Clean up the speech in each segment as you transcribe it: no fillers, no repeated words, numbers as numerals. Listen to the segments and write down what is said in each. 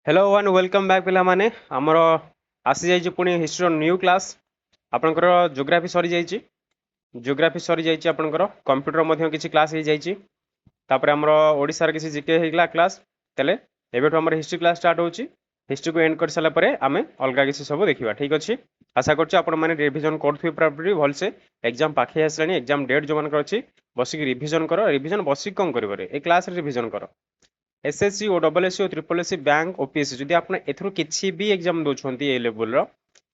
Hello one welcome back पिला माने हमर आसी जाइछि पुणी हिस्ट्री न्यू क्लास आपनकर ज्योग्राफी सरी जाइछि आपनकर कंप्यूटर मध्य किछि क्लास हे जाइछि तापर हमर ओडिसा र किछि जीके हेगला क्लास तले एबेठो हमर हिस्ट्री क्लास स्टार्ट होछि हिस्ट्री को एंड कर साला परे आमे अलगा किछि सब देखिबा ठीक अछि आशा करछि आपन माने रिवीजन करथि प्रॉपर्ली भल से एग्जाम पाखे आसलानी एग्जाम डेट जो मान कर अछि बसिक रिवीजन करो रिवीजन बसिक कोन करिवरे ए क्लास रे रिवीजन करो एसएससी ओ डबल एससी ओ ट्रिपल एससी बैंक ओपीएससी जदि आप एथुर किसी भी एग्जाम दौरान ए लेवल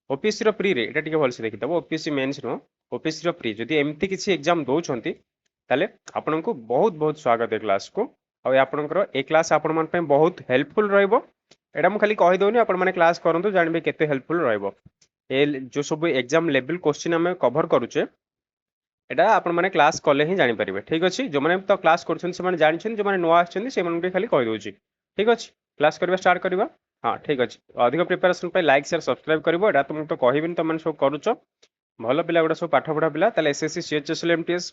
ओपीएससी रो प्री रे एटा टिके भलसे देखिदब ओपीएससी मेंस रो ओपीएससी रो प्री जदि एमती किसी एग्जाम दौरान ताले आपन को बहुत बहुत स्वागत है क्लास को और आपनकर ए क्लास आपण मन पे बहुत हेल्पफुल रहइबो एटा मु खाली कहि दोनी आपण माने क्लास करंतु जानबे केते हेल्पफुल रहइबो ए जो सब एग्जाम लेवल क्वेश्चन हम कवर करूचे एटा आपण माने क्लास कले ही जानि परिबे ठीक अछि जो माने तो क्लास करछन से माने जानि छन जो माने नुवा आछन से माने खाली कहि दोछि ठीक अछि क्लास करबा स्टार्ट करबा हां ठीक अछि अधिक प्रिपरेशन पे लाइक शेयर सब्सक्राइब करबो एटा तुम तो कहिबिन त माने सब करूछ भलो पिला गुडा सब पाठ पढा पिला ताले एसएससी सीएचएसएल एमटीएस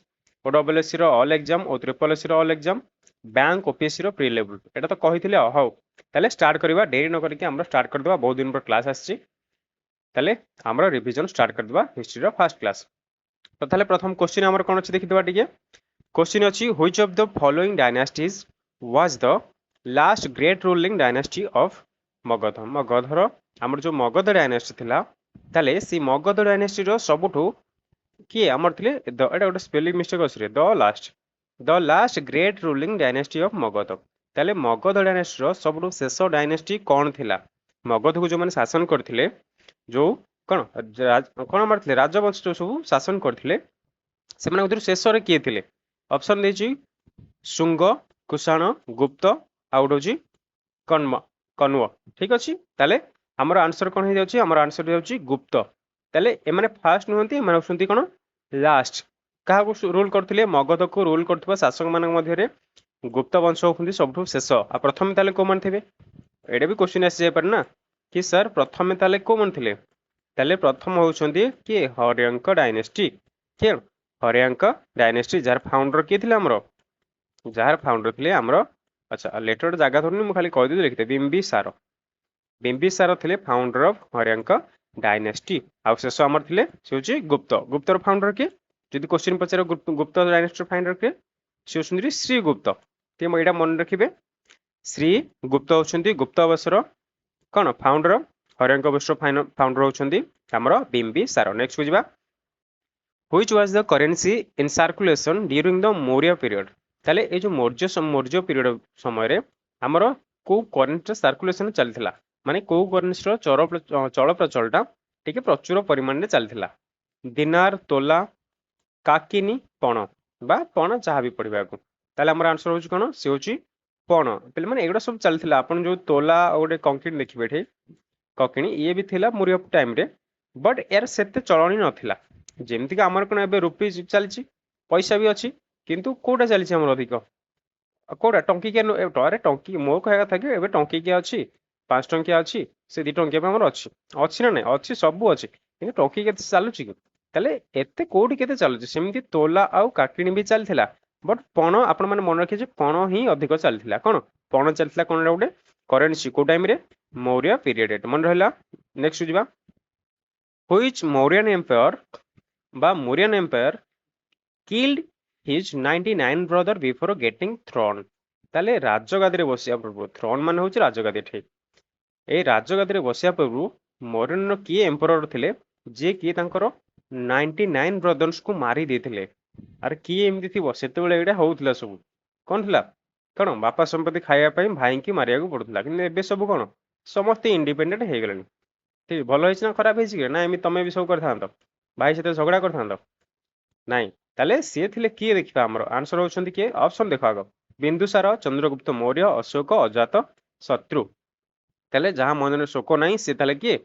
ओडब्ल्यूएससी रो ऑल एग्जाम ओ ट्रिपल एससी रो ऑल एग्जाम बैंक ओपीएससी रो प्री लेवल एटा तो कहिथिले हौ ताले स्टार्ट करबा देरी न करके हमरा स्टार्ट कर देबा बहुत दिन पर क्लास आछि ताले हमरा रिवीजन स्टार्ट कर देबा हिस्ट्री रो फर्स्ट क्लास तो ताले प्रथम क्वेश्चन हमर कोन अछि देखि देबा टिके क्वेश्चन अछि which of the following dynasties was the last great ruling dynasty of Magadha मगधर हमर जो मगध डायनास्टी थिला ताले सी मगध डायनास्टी रो सबुठु किए हमर थिले द एटा गोटे स्पेलिंग मिस्टेक अछि रे the last great ruling dynasty of Magadh ताले मगध डायनास्टी रो सबुठु शेष डायनास्टी कोन थिला मगध को जो माने शासन करथिले जो कोन कोन हमर थिले राजवंश जो सब शासन करथिले से माने उधर शेष रे किए थिले ऑप्शन देछि शुंग कुषाण गुप्त आउट होछि कण्व कण्व ठीक अछि ताले हमर आंसर कोन हे जाउछि हमर आंसर जाउछि गुप्त ताले ए माने फर्स्ट नहंती माने होसंती कोन लास्ट कहा को रूल करथिले मगध को रूल करथबा शासक मान मध्य रे गुप्त वंश होखंती सबठु शेष आ प्रथम ताले को मान थिबे एडे भी क्वेश्चन आसी जाय पर ना कि सर प्रथम ताले को मान थिले ताले प्रथम होउछंती कि हर्यंक डायनेस्टी के हर्यंक डायनेस्टी जार फाउंडर के थिले हमरो जार फाउंडर थिले हमरो अच्छा लेटर जागा धरनी मु खाली कहि दे लिखते बिंबिसार थिले फाउंडर ऑफ हर्यंक डायनेस्टी आ शेष हमर थिले से होची गुप्त गुप्तर फाउंडर के जदि क्वेश्चन पचार गुप्त डायनेस्टी फाउंडर के से होछंती श्री गुप्त ते म एटा मन रखिबे श्री गुप्त होछंती गुप्त वंशर कोन फाउंडर हर्यंक वंशर फाउंडर होछंती हमरो बिंबिसार नेक्स्ट बुझिबा which was the currency in circulation during the Maurya period ताले ए जो मौर्य पीरियड समय रे हमरो को करेंसी सर्कुलेशन चलथिला माने को करेंसी रो चल प्रचलटा टिके प्रचुर परिमाण रे चलथिला दिनार तोला काकिनी पण बा पण चाहा भी पढ़िबा को ताले हमर आंसर होची कोन से होची पण पहिले माने एगुडा सब चलथिला अपन जो तोला ओडे कंक्रीट देखिबे ठे ककिनी ये भी थिला मौर्य टाइम रे बट यार सेते चलणी नथिला जेमति का हमर कोन एबे रुपी चलची पैसा भी अछि किंतु कोटा चलची हमर अधिक कोटा टंकी के अरे टंकी मो कहया था कि एबे टंकी के अछि 5 टंकिया अछि से 2 टंकिया पे हमर अछि अछि ना नै अछि सब अछि किंतु टंकी के चालुची ताले एते कोडी केते चालुची सेमति तोला आउ काकिनी भी चलथिला बट पण आपण माने मन रखि जे पण ही अधिक चलथिला कोन पण चलथिला कोन गोटे करेंसी को टाइम रे मौर्य पीरियड मन रहला नेक्स्ट जिबा व्हिच मौर्यन एम्पायर बा Mauryan empire killed his 99 brother before getting throne ताले राजगादी रे बसिया पूर्व थ्रोन मान होची राजगादी ठीक ए राजगादी रे बसिया पूर्व मौर्यन की एम्परर थिले जे की तांकर 99 ब्रदर्स को मारी देथिले अरे की एमती थिबो सेते बेले एटा होउतला सब कोन थिला कोन बापा संपत्ति खाया पई भाई की मारिया को पड़ुतला कि एबे सब कोन समस्त इंडिपेंडेंट हे गेलनी ठीक भलो हिच ना खराब हिच के ना एमी तमे भी सब करथांत भाई सेते झगड़ा करथांत नाही ताले से थिले की देखिबा हमर आंसर होछंती के ऑप्शन देखो आगो बिंदुसार चंद्रगुप्त मौर्य अशोक अजात शत्रु ताले जहां मन शोक नाही से ताले की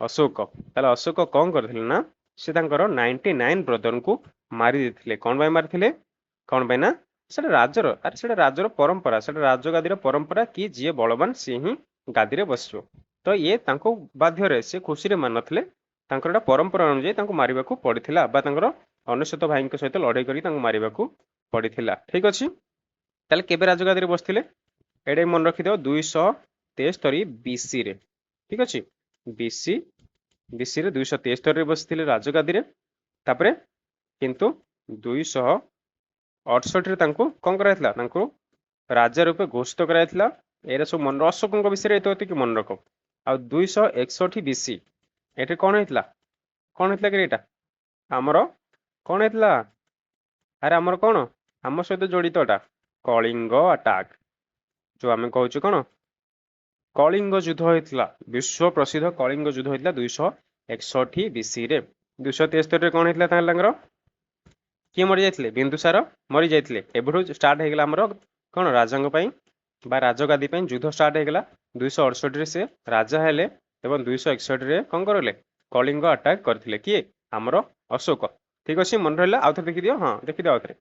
अशोक ताले अशोक कोन करथिले ना से तांकर 99 ब्रदर को मारी देथिले कोन बाय मारथिले कोन बाय ना सेटा राजर अरे सेटा राजर परंपरा सेटा राजगादीर परंपरा कि जे बलवान से ही गादी रे बसियो तो ये तांको बाध्य रे से खुशी रे मानथिले तांकर परंपरा अनुसार तांको मारिबा को पड़िथिला बा तांकर अनुशत भाई सहित लड़ाई करी मारिबा को पड़िथिला ठीक अछि ताले केबे राजगादी रे बसथिले एडे मन रखि दियो 200 273 BC रे ठीक अछि BC रे 273 रे बसिथिले राजगादी रे तापरे किंतु 268 रे तांको कोन कराइतला तांको राजा रूपे घोषित कराइतला एरा सब मन अशोकଙ୍କ विषय एतो कि मन रखो आ 261 BC एटे कोन हेतला कि एटा हमरो कोन हेतला अरे हमर कोन हम सहित जड़ित एटा कलिंग अटैक जो आमे कहउछु कोन कलिंग युद्ध होइतला विश्व प्रसिद्ध कलिंग युद्ध होइतला 261 BC रे 273 रे कोन हेतला तांगर किए मरि जाइतले बिंदुसार मरि जाइतले एबरु स्टार्ट हे गेला हमरो कोन राजांग पई बा राजगादी पई युद्ध स्टार्ट हे गेला 268 रे से राजा हेले एवं 261 रे कोन करले कलिंग अटैक करथिले किए हमरो अशोक ठीक अछि मन रहला आउथे देखि दियो हां देखि दियो आउथे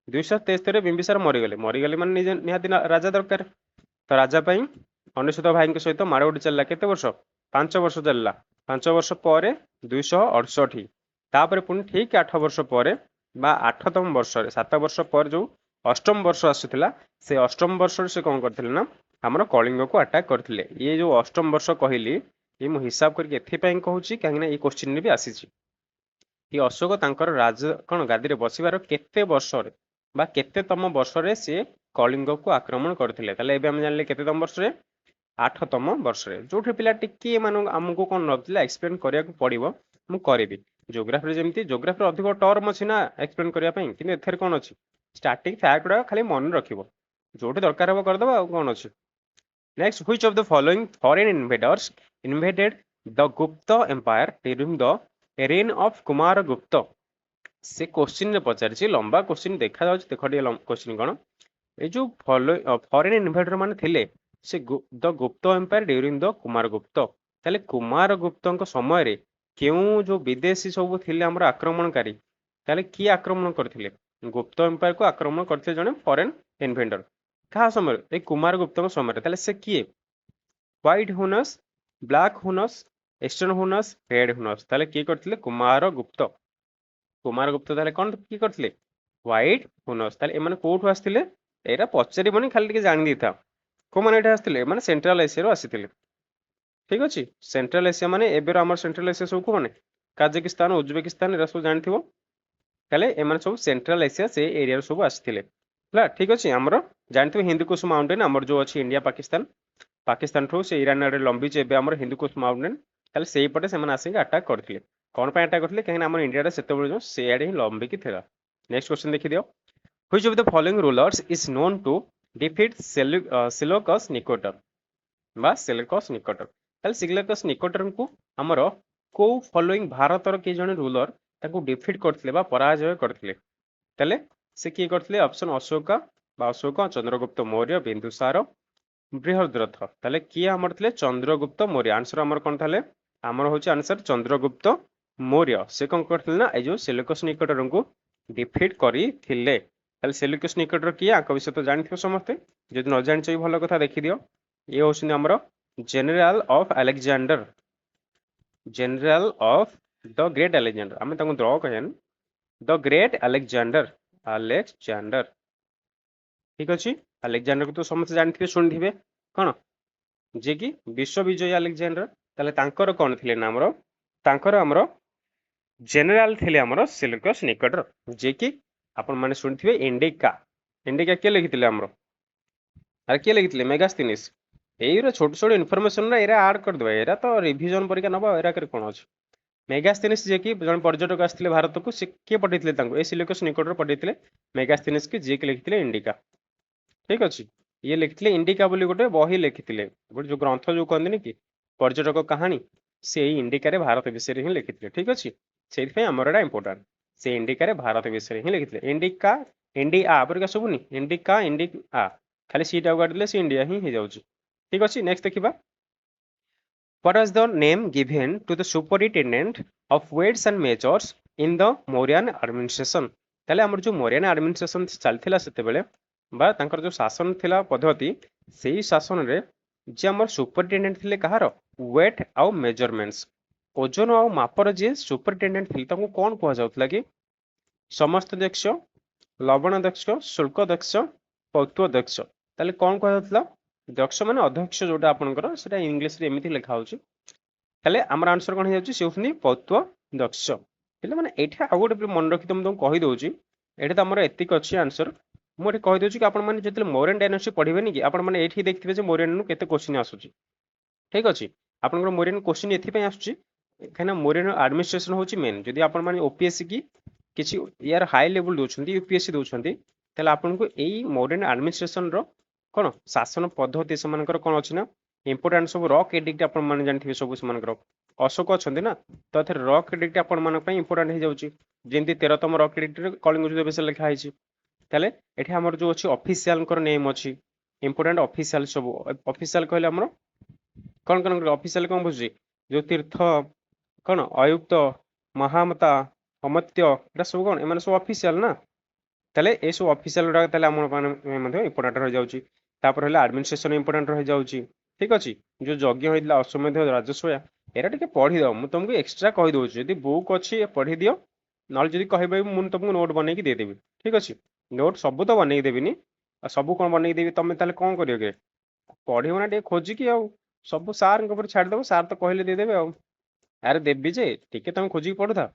273 रे बिंबिसार मरि गेले माने निहाती राजा दरकार तो राजा पई अनिशुत भाई के सहित मारगुडी चलला केते वर्ष 5 वर्ष चलला 5 वर्ष पर 268 तापर पुणी ठीक 8 वर्ष पर बा 8तम वर्ष रे 7 वर्ष पर जो अष्टम वर्ष आसीथिला से अष्टम वर्ष से कोन करथिले ना हमर कलिंग को अटैक करथिले ये जो अष्टम वर्ष कहिली ये मु हिसाब करके एथि पई कहूची काहे ना ये क्वेश्चन रे भी आसीची कि अशोक तांकर राज कोन गादी रे बसिबार केते वर्ष रे बा केते तम वर्ष रे से कलिंग को आक्रमण करथिले ताले एबे हम जानले केते तम वर्ष रे 8तम वर्ष रे जोठी पिला टिके मानु हमको कोन नथिला एक्सप्लेन करिया को पड़िबो मु करिबी ज्योग्राफी जेमती ज्योग्राफी अधिक टर्म अछि ना एक्सप्लेन करिया पई किने एथेर कोन अछि स्टार्टिंग फैक्ट रा खाली मन रखिबो जोठी दरकार हो कर दबा आ कोन अछि next which of the following foreign invaders invaded the Gupta empire during the reign of Kumar Gupta से क्वेश्चन रे पचारछि लंबा क्वेश्चन देखा जाउछि देखो डी क्वेश्चन कोन ए जो फॉरेन इन्वेडर माने थिले से the Gupta empire during the Kumar गुप्त ताले कुमार गुप्त समय रे केउ जो विदेशी सब थिले हमर आक्रमणकारी ताले की आक्रमण करथिले गुप्त एम्पायर को आक्रमण करथिले जने फॉरेन इन्वेडर का समय ए कुमार गुप्त समय ताले से किए व्हाइट हुनस ब्लैक हुनस ईस्टर्न हुनस रेड हुनस ताले की करथिले कुमार गुप्त ताले कोन की करथिले व्हाइट हुनस ताले एमाने कोठु आस्थिले एरा पचरिबनी खाली के जानि दिथा को माने एटा आस्थिले माने सेंट्रल एशिया रो आसीथिले ठीक अछि सेंट्रल एशिया माने एबेर हमर सेंट्रल एशिया सब को माने काजाकिस्तान उज्बेकिस्तान एरा सब जानथिबो ताले एमाने सब सेंट्रल एशिया से एरिया सब आसीथिले हला ठीक अछि हमर जानथिबो हिंदुकुश माउंटेन हमर जो अछि इंडिया पाकिस्तान ठो से ईरान रे लंबी जे एबे हमर हिंदुकुश माउंटेन ताले सेही पटे से माने आसी अटैक करथिले कोन पे अटैक करथिले काहे हमर इंडिया रे सेते बेले जो से आडे ही लंबी की थिला नेक्स्ट क्वेश्चन देखि दियो which of the following rulers is known to defeat Seleucus Nicator बा सेल्यूकस निकोटर ताले सेल्यूकस निकोटर को हमर को फॉलोइंग भारत रो के जने रूलर ताको डिफीट करथिले बा पराजय करथिले ताले से की करथिले ऑप्शन अशोक चंद्रगुप्त मौर्य बिंदुसार बृहद्रथ ताले की हमर थिले चंद्रगुप्त मौर्य आंसर हमर कोन थाले हमर होची आंसर चंद्रगुप्त मौर्य से कोन करथिले ना ए जो सेल्यूकस निकोटर को डिफीट करी थिले ताले सेल्यूकस निकोटर की आक विषय तो जानथियो समस्त जदि न जानछै भलो कथा देखि दियो ये होछन हमर general of Alexander general of the great Alexander हमें ताको ड्रॉ कहन द ग्रेट अलेक्जेंडर ठीक अछि अलेक्जेंडर को तो समस्त जानथिबे सुनथिबे कोन जे कि विश्व विजय अलेक्जेंडर ताले तांकर कोन थिले ना हमरो तांकर हमरो जनरल थिले हमरो सेल्यूकस निकोटर जे कि आपण माने सुनथिबे इंडिका के लिखिथिले हमरो अरे के लिखिथिले मेगास्थनीस एइरा छोट छोट इन्फॉर्मेशन रा एरा ऐड कर देबा एरा तो रिवीजन परिका नबा एरा करे कोन अछि मेगास्थनीस जे कि जन पर्यटक आस्थिले भारत को से के पठिथिले तांको ए सेल्यूकस निकोटर पठिथिले मेगास्थनीस के जे के लिखिथिले इंडिका ठीक अछि ये लिखिथिले इंडिका बोली गोटे बही लिखिथिले गोटे जो ग्रंथ जो कहंदिनी कि पर्यटक कहानी से इंडिका रे भारत विषय रे ही लिखिथिले ठीक अछि सेहि पे हमरडा इंपोर्टेंट से इंडिका रे भारत विषय रे ही लिखिथिले इंडिया परिका सबुनी इंडिका खाली सीटा गाडले से इंडिया ही जाउची ठीक अछि नेक्स्ट देखिबा What was the name given to the superintendent of weights and measures in the Mauryan administration? ताले हमर जो मौर्यन एडमिनिस्ट्रेशन चलथिला सेते बेले बा तांकर जो शासन थिला पद्धति सेही शासन रे जे हमर सुपरिटेंडेंट थिले कहार वेट आउ मेजरमेंट्स ओजन आउ मापर जे सुपरिटेंडेंट थिले ताको कोन कहवा जाउतला कि समस्त दक्ष लवण दक्ष शुल्क दक्ष पौत्व दक्ष ताले कोन कहवा जाउतला दक्ष माने अध्यक्ष जोटा आपनकर सेटा इंग्लिश रे एमिति लिखा होची ताले हमर आंसर कोन हे जाउची से होफनी पत्व दक्ष हेले माने एठी आ गोटे मन रखि तुम कहि दोची एठी त हमर एतिक अछि आंसर मु एठी कहि दोची कि आपन माने जेतले मौर्यन डायनासिटी पढिबे नि कि आपन माने एठी देखथिबे जे मौर्यन नु केते क्वेश्चन आसुची ठीक अछि आपनकर मौर्यन क्वेश्चन एथि पय आसुची खाना मौर्यन एडमिनिस्ट्रेशन होची मेन जदि आपन माने ओपीएससी की किछि यार हाई लेवल दोछंती यूपीएससी दोछंती ताले आपनको एई मॉडर्न एडमिनिस्ट्रेशन रो कोन शासन पद्धति समानकर कोन अछि ना इंपोर्टेंट सब रॉक एडिक्ट आपन माने जानथिबे सब समानकर अशोक अछंती ना तो एथर रॉक एडिक्ट आपन मान पय इंपोर्टेंट हे जाउची जेंति 13तम रॉक एडिक्ट रे कलिंग युद्ध विषय लिखा हैछि ताले एठी हमर जो अछि ऑफिशियल कर नेम अछि इंपोर्टेंट ऑफिशियल सब ऑफिशियल कहले हमर कोन कोन ऑफिशियल कोन बुझी जो तीर्थ कोन आयुक्त महामता अमत्य एटा सब कोन एमाने सब ऑफिशियल ना ताले ए सब ऑफिशियल रा ताले हमर माने मध्ये इंपोर्टेंट रह जाउची तापर हला एडमिनिस्ट्रेशन इंपोर्टेंट रह जाउची ठीक अछि जो यज्ञ होइला अश्वमेध राजस्वया एरा टिके पढी दो मु तुमको एक्स्ट्रा कहि दोची यदि बुक अछि पढी दियो नल जदि कहबे मु तुमको नोट बनै कि दे देबी ठीक अछि नोट सब तो बनै देबिनी आ सब कोन बनै देबी तमे ताले कोन करियो के पढियो ना टे खोजि कि आ सब सार के ऊपर छाड़ दबो सार तो कहले दे देबे आ अरे देबी जे टिके तुम खोजि पढुथा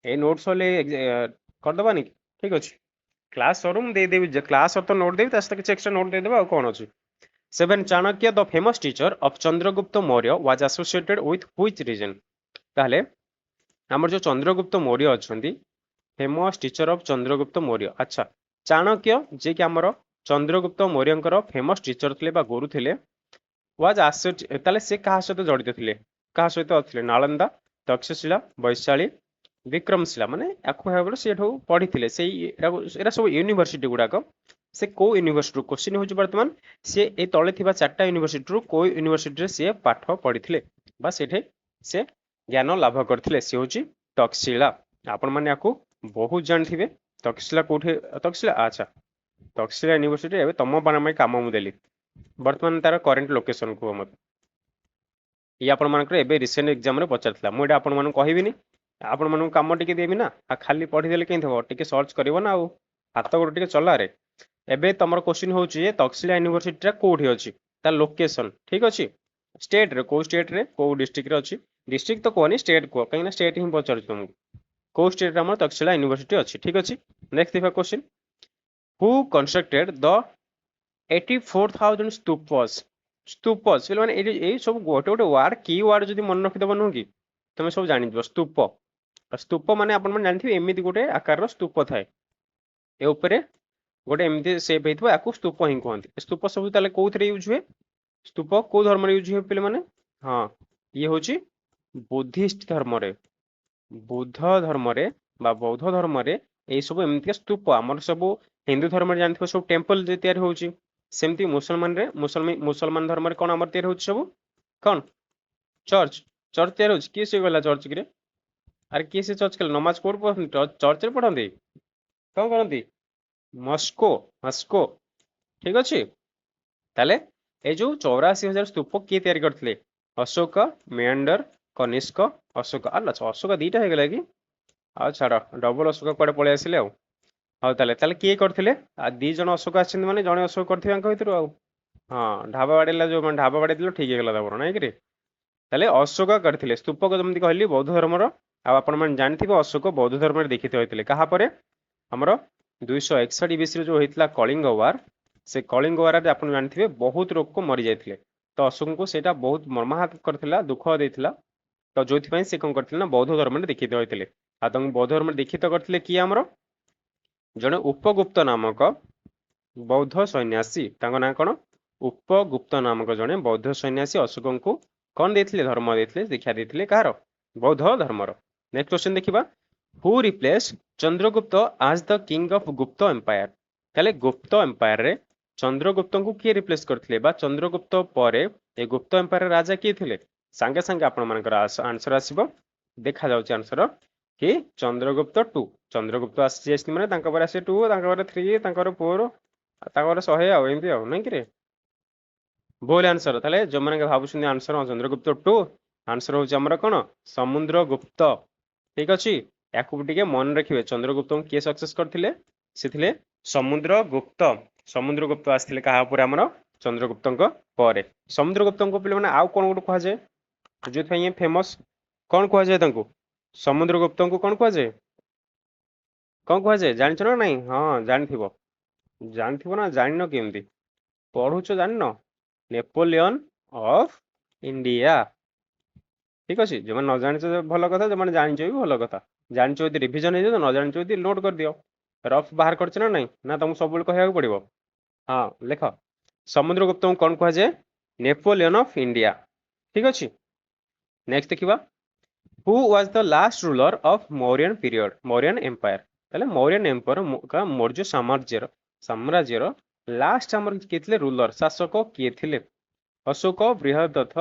ए नोट्स वाले कर दबानी ठीक अछि क्लास सरूम दे देबी जे क्लास और तो नोट देबी तास तक एक्स्ट्रा नोट दे देबा आ कोन अछि 7 Chanakya the famous teacher of Chandragupta Maurya was associated with which region ताले हमर जो चंद्रगुप्त मौर्य अछंती famous teacher of Chandragupta Maurya अच्छा चाणक्य जे कि हमर चंद्रगुप्त मौर्यंकर फेमस टीचर थिले बा गुरु थिले वाज ताले से कहा सहित जड़ित थिले कहा सहित थिले नालंदा तक्षशिला वैशाली विक्रमशिला माने आखु हेबर सेठो पढी थिले से एरा सब यूनिवर्सिटी गुडाक से को यूनिवर्सिटी क्वेश्चन होची वर्तमान से ए तळे थिबा चारटा यूनिवर्सिटी रो को यूनिवर्सिटी रे से पाठ पढिथिले बा सेठे से ज्ञान लाभ करथिले से होची तक्षशिला आपण माने आकु बहुत जानथिबे तक्षशिला कोठे तक्षशिला अच्छा तक्षशिला यूनिवर्सिटी एबे तम बाना काम मु देली वर्तमान तार करंट लोकेशन को मत ये आपण मानकर एबे रिसेंट एग्जाम रे पचारथिला मु एटा आपण मानन कहबिनी आपण मानन काम टिके देबी ना आ खाली पढी देले केन थबो टिके सर्च करिवो ना आ हाथ गोड़ टिके चला रे एबे तमर क्वेश्चन होची तक्षशिला यूनिवर्सिटी रा कोठी अछि ता लोकेशन ठीक अछि स्टेट रे को डिस्ट्रिक्ट रे अछि डिस्ट्रिक्ट तो कोनी स्टेट को कहिना स्टेट ही पचार तुम को स्टेट रे हमर तक्षशिला यूनिवर्सिटी अछि ठीक अछि नेक्स्ट देखा क्वेश्चन हु कंस्ट्रक्टेड द 84,000 स्तूपस माने ए सब गोटे गोटे वर्ड की वर्ड जदी मन रखि दबो न कि तमे सब जानि दिबो स्तूप माने आपण मन जानथिबे एमिति गोटे आकार रो स्तूप थाए ए ऊपरे गोटे एमिति शेप हेतबो याकू स्तूप ही कहंती स्तूप सब ताले कोथरे यूज हुए स्तूप को धर्म रे यूज हुए पिले माने हां ये होची बुद्धिस्ट धर्म रे बुद्ध धर्म रे बा बौद्ध धर्म रे ए सब एमिति स्तूप हमर सब हिंदू धर्म रे जानथिबो सब टेंपल जे तयार होची सेमती मुसलमान रे मुसलमान धर्म रे कोन हमर तयार होची सब कोन चर्च तयार होची के से गला चर्च रे अरे के से चर्च के नमाज कोड चर्च रे पढंदी कोन करंती मस्को ठीक अछि ताले ए जो 84,000 स्तूप के तयार करथिले अशोक मेंडर कनिष्क अशोक अच्छा अशोक दीटा हे गेला कि आ छाड़ डबल अशोक कोडे पळे आसिले आ हाउ ताले के करथिले आ दी जण अशोक आछिन माने जणे अशोक करथिबे अंक भितरु आ हां ढाबा बाडेला जो माने ढाबा बाडे दिलो ठीक हे गेला तबर नै कि रे ताले अशोक करथिले स्तूप को जमति कहली बौद्ध धर्म रो आ आपण मन जानथिबे अशोक बौद्ध धर्म रे देखिते होइतिले कहा परे हमरो 261 बीसी रे जो होइतला कलिंग वार से कलिंग वार रे आपण जानथिबे बहुत लोक को मरि जायथिले तो अशोक को सेटा बहुत मर्माहत करथिला दुख देथिला तो जोथि पई से कोन करथिले ना बौद्ध धर्म रे देखिते होइतिले आ तंग बौद्ध धर्म रे देखिते करथिले कि हमरो जने उपगुप्त नामक बौद्ध सन्यासी तांको ना कोन उपगुप्त नामक जने बौद्ध सन्यासी अशोक को कोन देथिले धर्म देथिले दीक्षा देथिले कहारो बौद्ध धर्म रो नेक्स्ट क्वेश्चन देखिबा who replace Chandragupta as the king of Gupta empire ताले गुप्त एम्पायर रे चंद्रगुप्त को किए रिप्लेस करथिले बा चंद्रगुप्त परे ए गुप्त एम्पायर राजा किए थिले संगे संगे आपण मानकर आंसर आसीबो देखा जाउची आंसर कि चंद्रगुप्त 2 चंद्रगुप्त आसी माने तांका पर आसे 2 तांका पर 3 तांका पर 4 तांका पर 100 आ एंती आ नै कि रे बोल आंसर ताले जो माने भाबुछन आंसर चंद्रगुप्त 2 आंसर होची हमर कोन समुद्रगुप्त ठीक अछि याकू टिके मन रखिबे चंद्रगुप्त के सक्सेस करथिले से थिले समुद्रगुप्त आस्थिले कहा ऊपर हमर ଚନ୍ଦ୍ରଗୁପ୍ତଙ୍କ ପରେ। ସମୁଦ୍ରଗୁପ୍ତଙ୍କ ପିଲାମାନେ ଆଉ କ'ଣ ଗୋଟେ କୁହାଯାଏ ଯୋଉଥିପାଇଁ ଇଏ ଫେମସ୍, କ'ଣ କୁହାଯାଏ ତାଙ୍କୁ? ସମୁଦ୍ରଗୁପ୍ତଙ୍କୁ କ'ଣ କୁହାଯାଏ? କ'ଣ କୁହାଯାଏ ଜାଣିଛ ନା ନାଇଁ? ହଁ ଜାଣିଥିବ, ଜାଣିଥିବ ନା ଜାଣିନ କେମିତି? ପଢୁଛ ଜାଣିନ? Napoleon of India. ଠିକ ଅଛି, ଯୋଉମାନେ ନ ଜାଣିଛ ଭଲ କଥା, ଯୋଉମାନେ ଜାଣିଛ ବି ଭଲ କଥା। ଜାଣିଛ ଯଦି ରିଭିଜନ ହେଇଯିବ, ନ ଜାଣିଛ ଯଦି ନୋଟ୍ କରିଦିଅ। ରଫ୍ ବାହାର କରିଛ ନା ନାଇଁ, ନା ତମକୁ ସବୁବେଳେ କହିବାକୁ ପଡିବ? ହଁ ଲେଖ, ସମୁଦ୍ରଗୁପ୍ତଙ୍କୁ କ'ଣ କୁହାଯାଏ? Napoleon of India. ଠିକ ଅଛି, ନେକ୍ସଟ ଦେଖିବା, who was the last ruler of Mauryan period, Mauryan empire. ତାହେଲେ ମୌर्यन ଏମ୍ପାयर ମୌର୍ଯ୍ୟ ସାମ୍ରାଜ୍ୟର ଲାଷ୍ଟ ଆମର କିଏ ଥିଲେ ରୁଲର, ଶାସକ କିଏ ଥିଲେ? ଅଶୋକ, ବୃହଦତ୍ତ,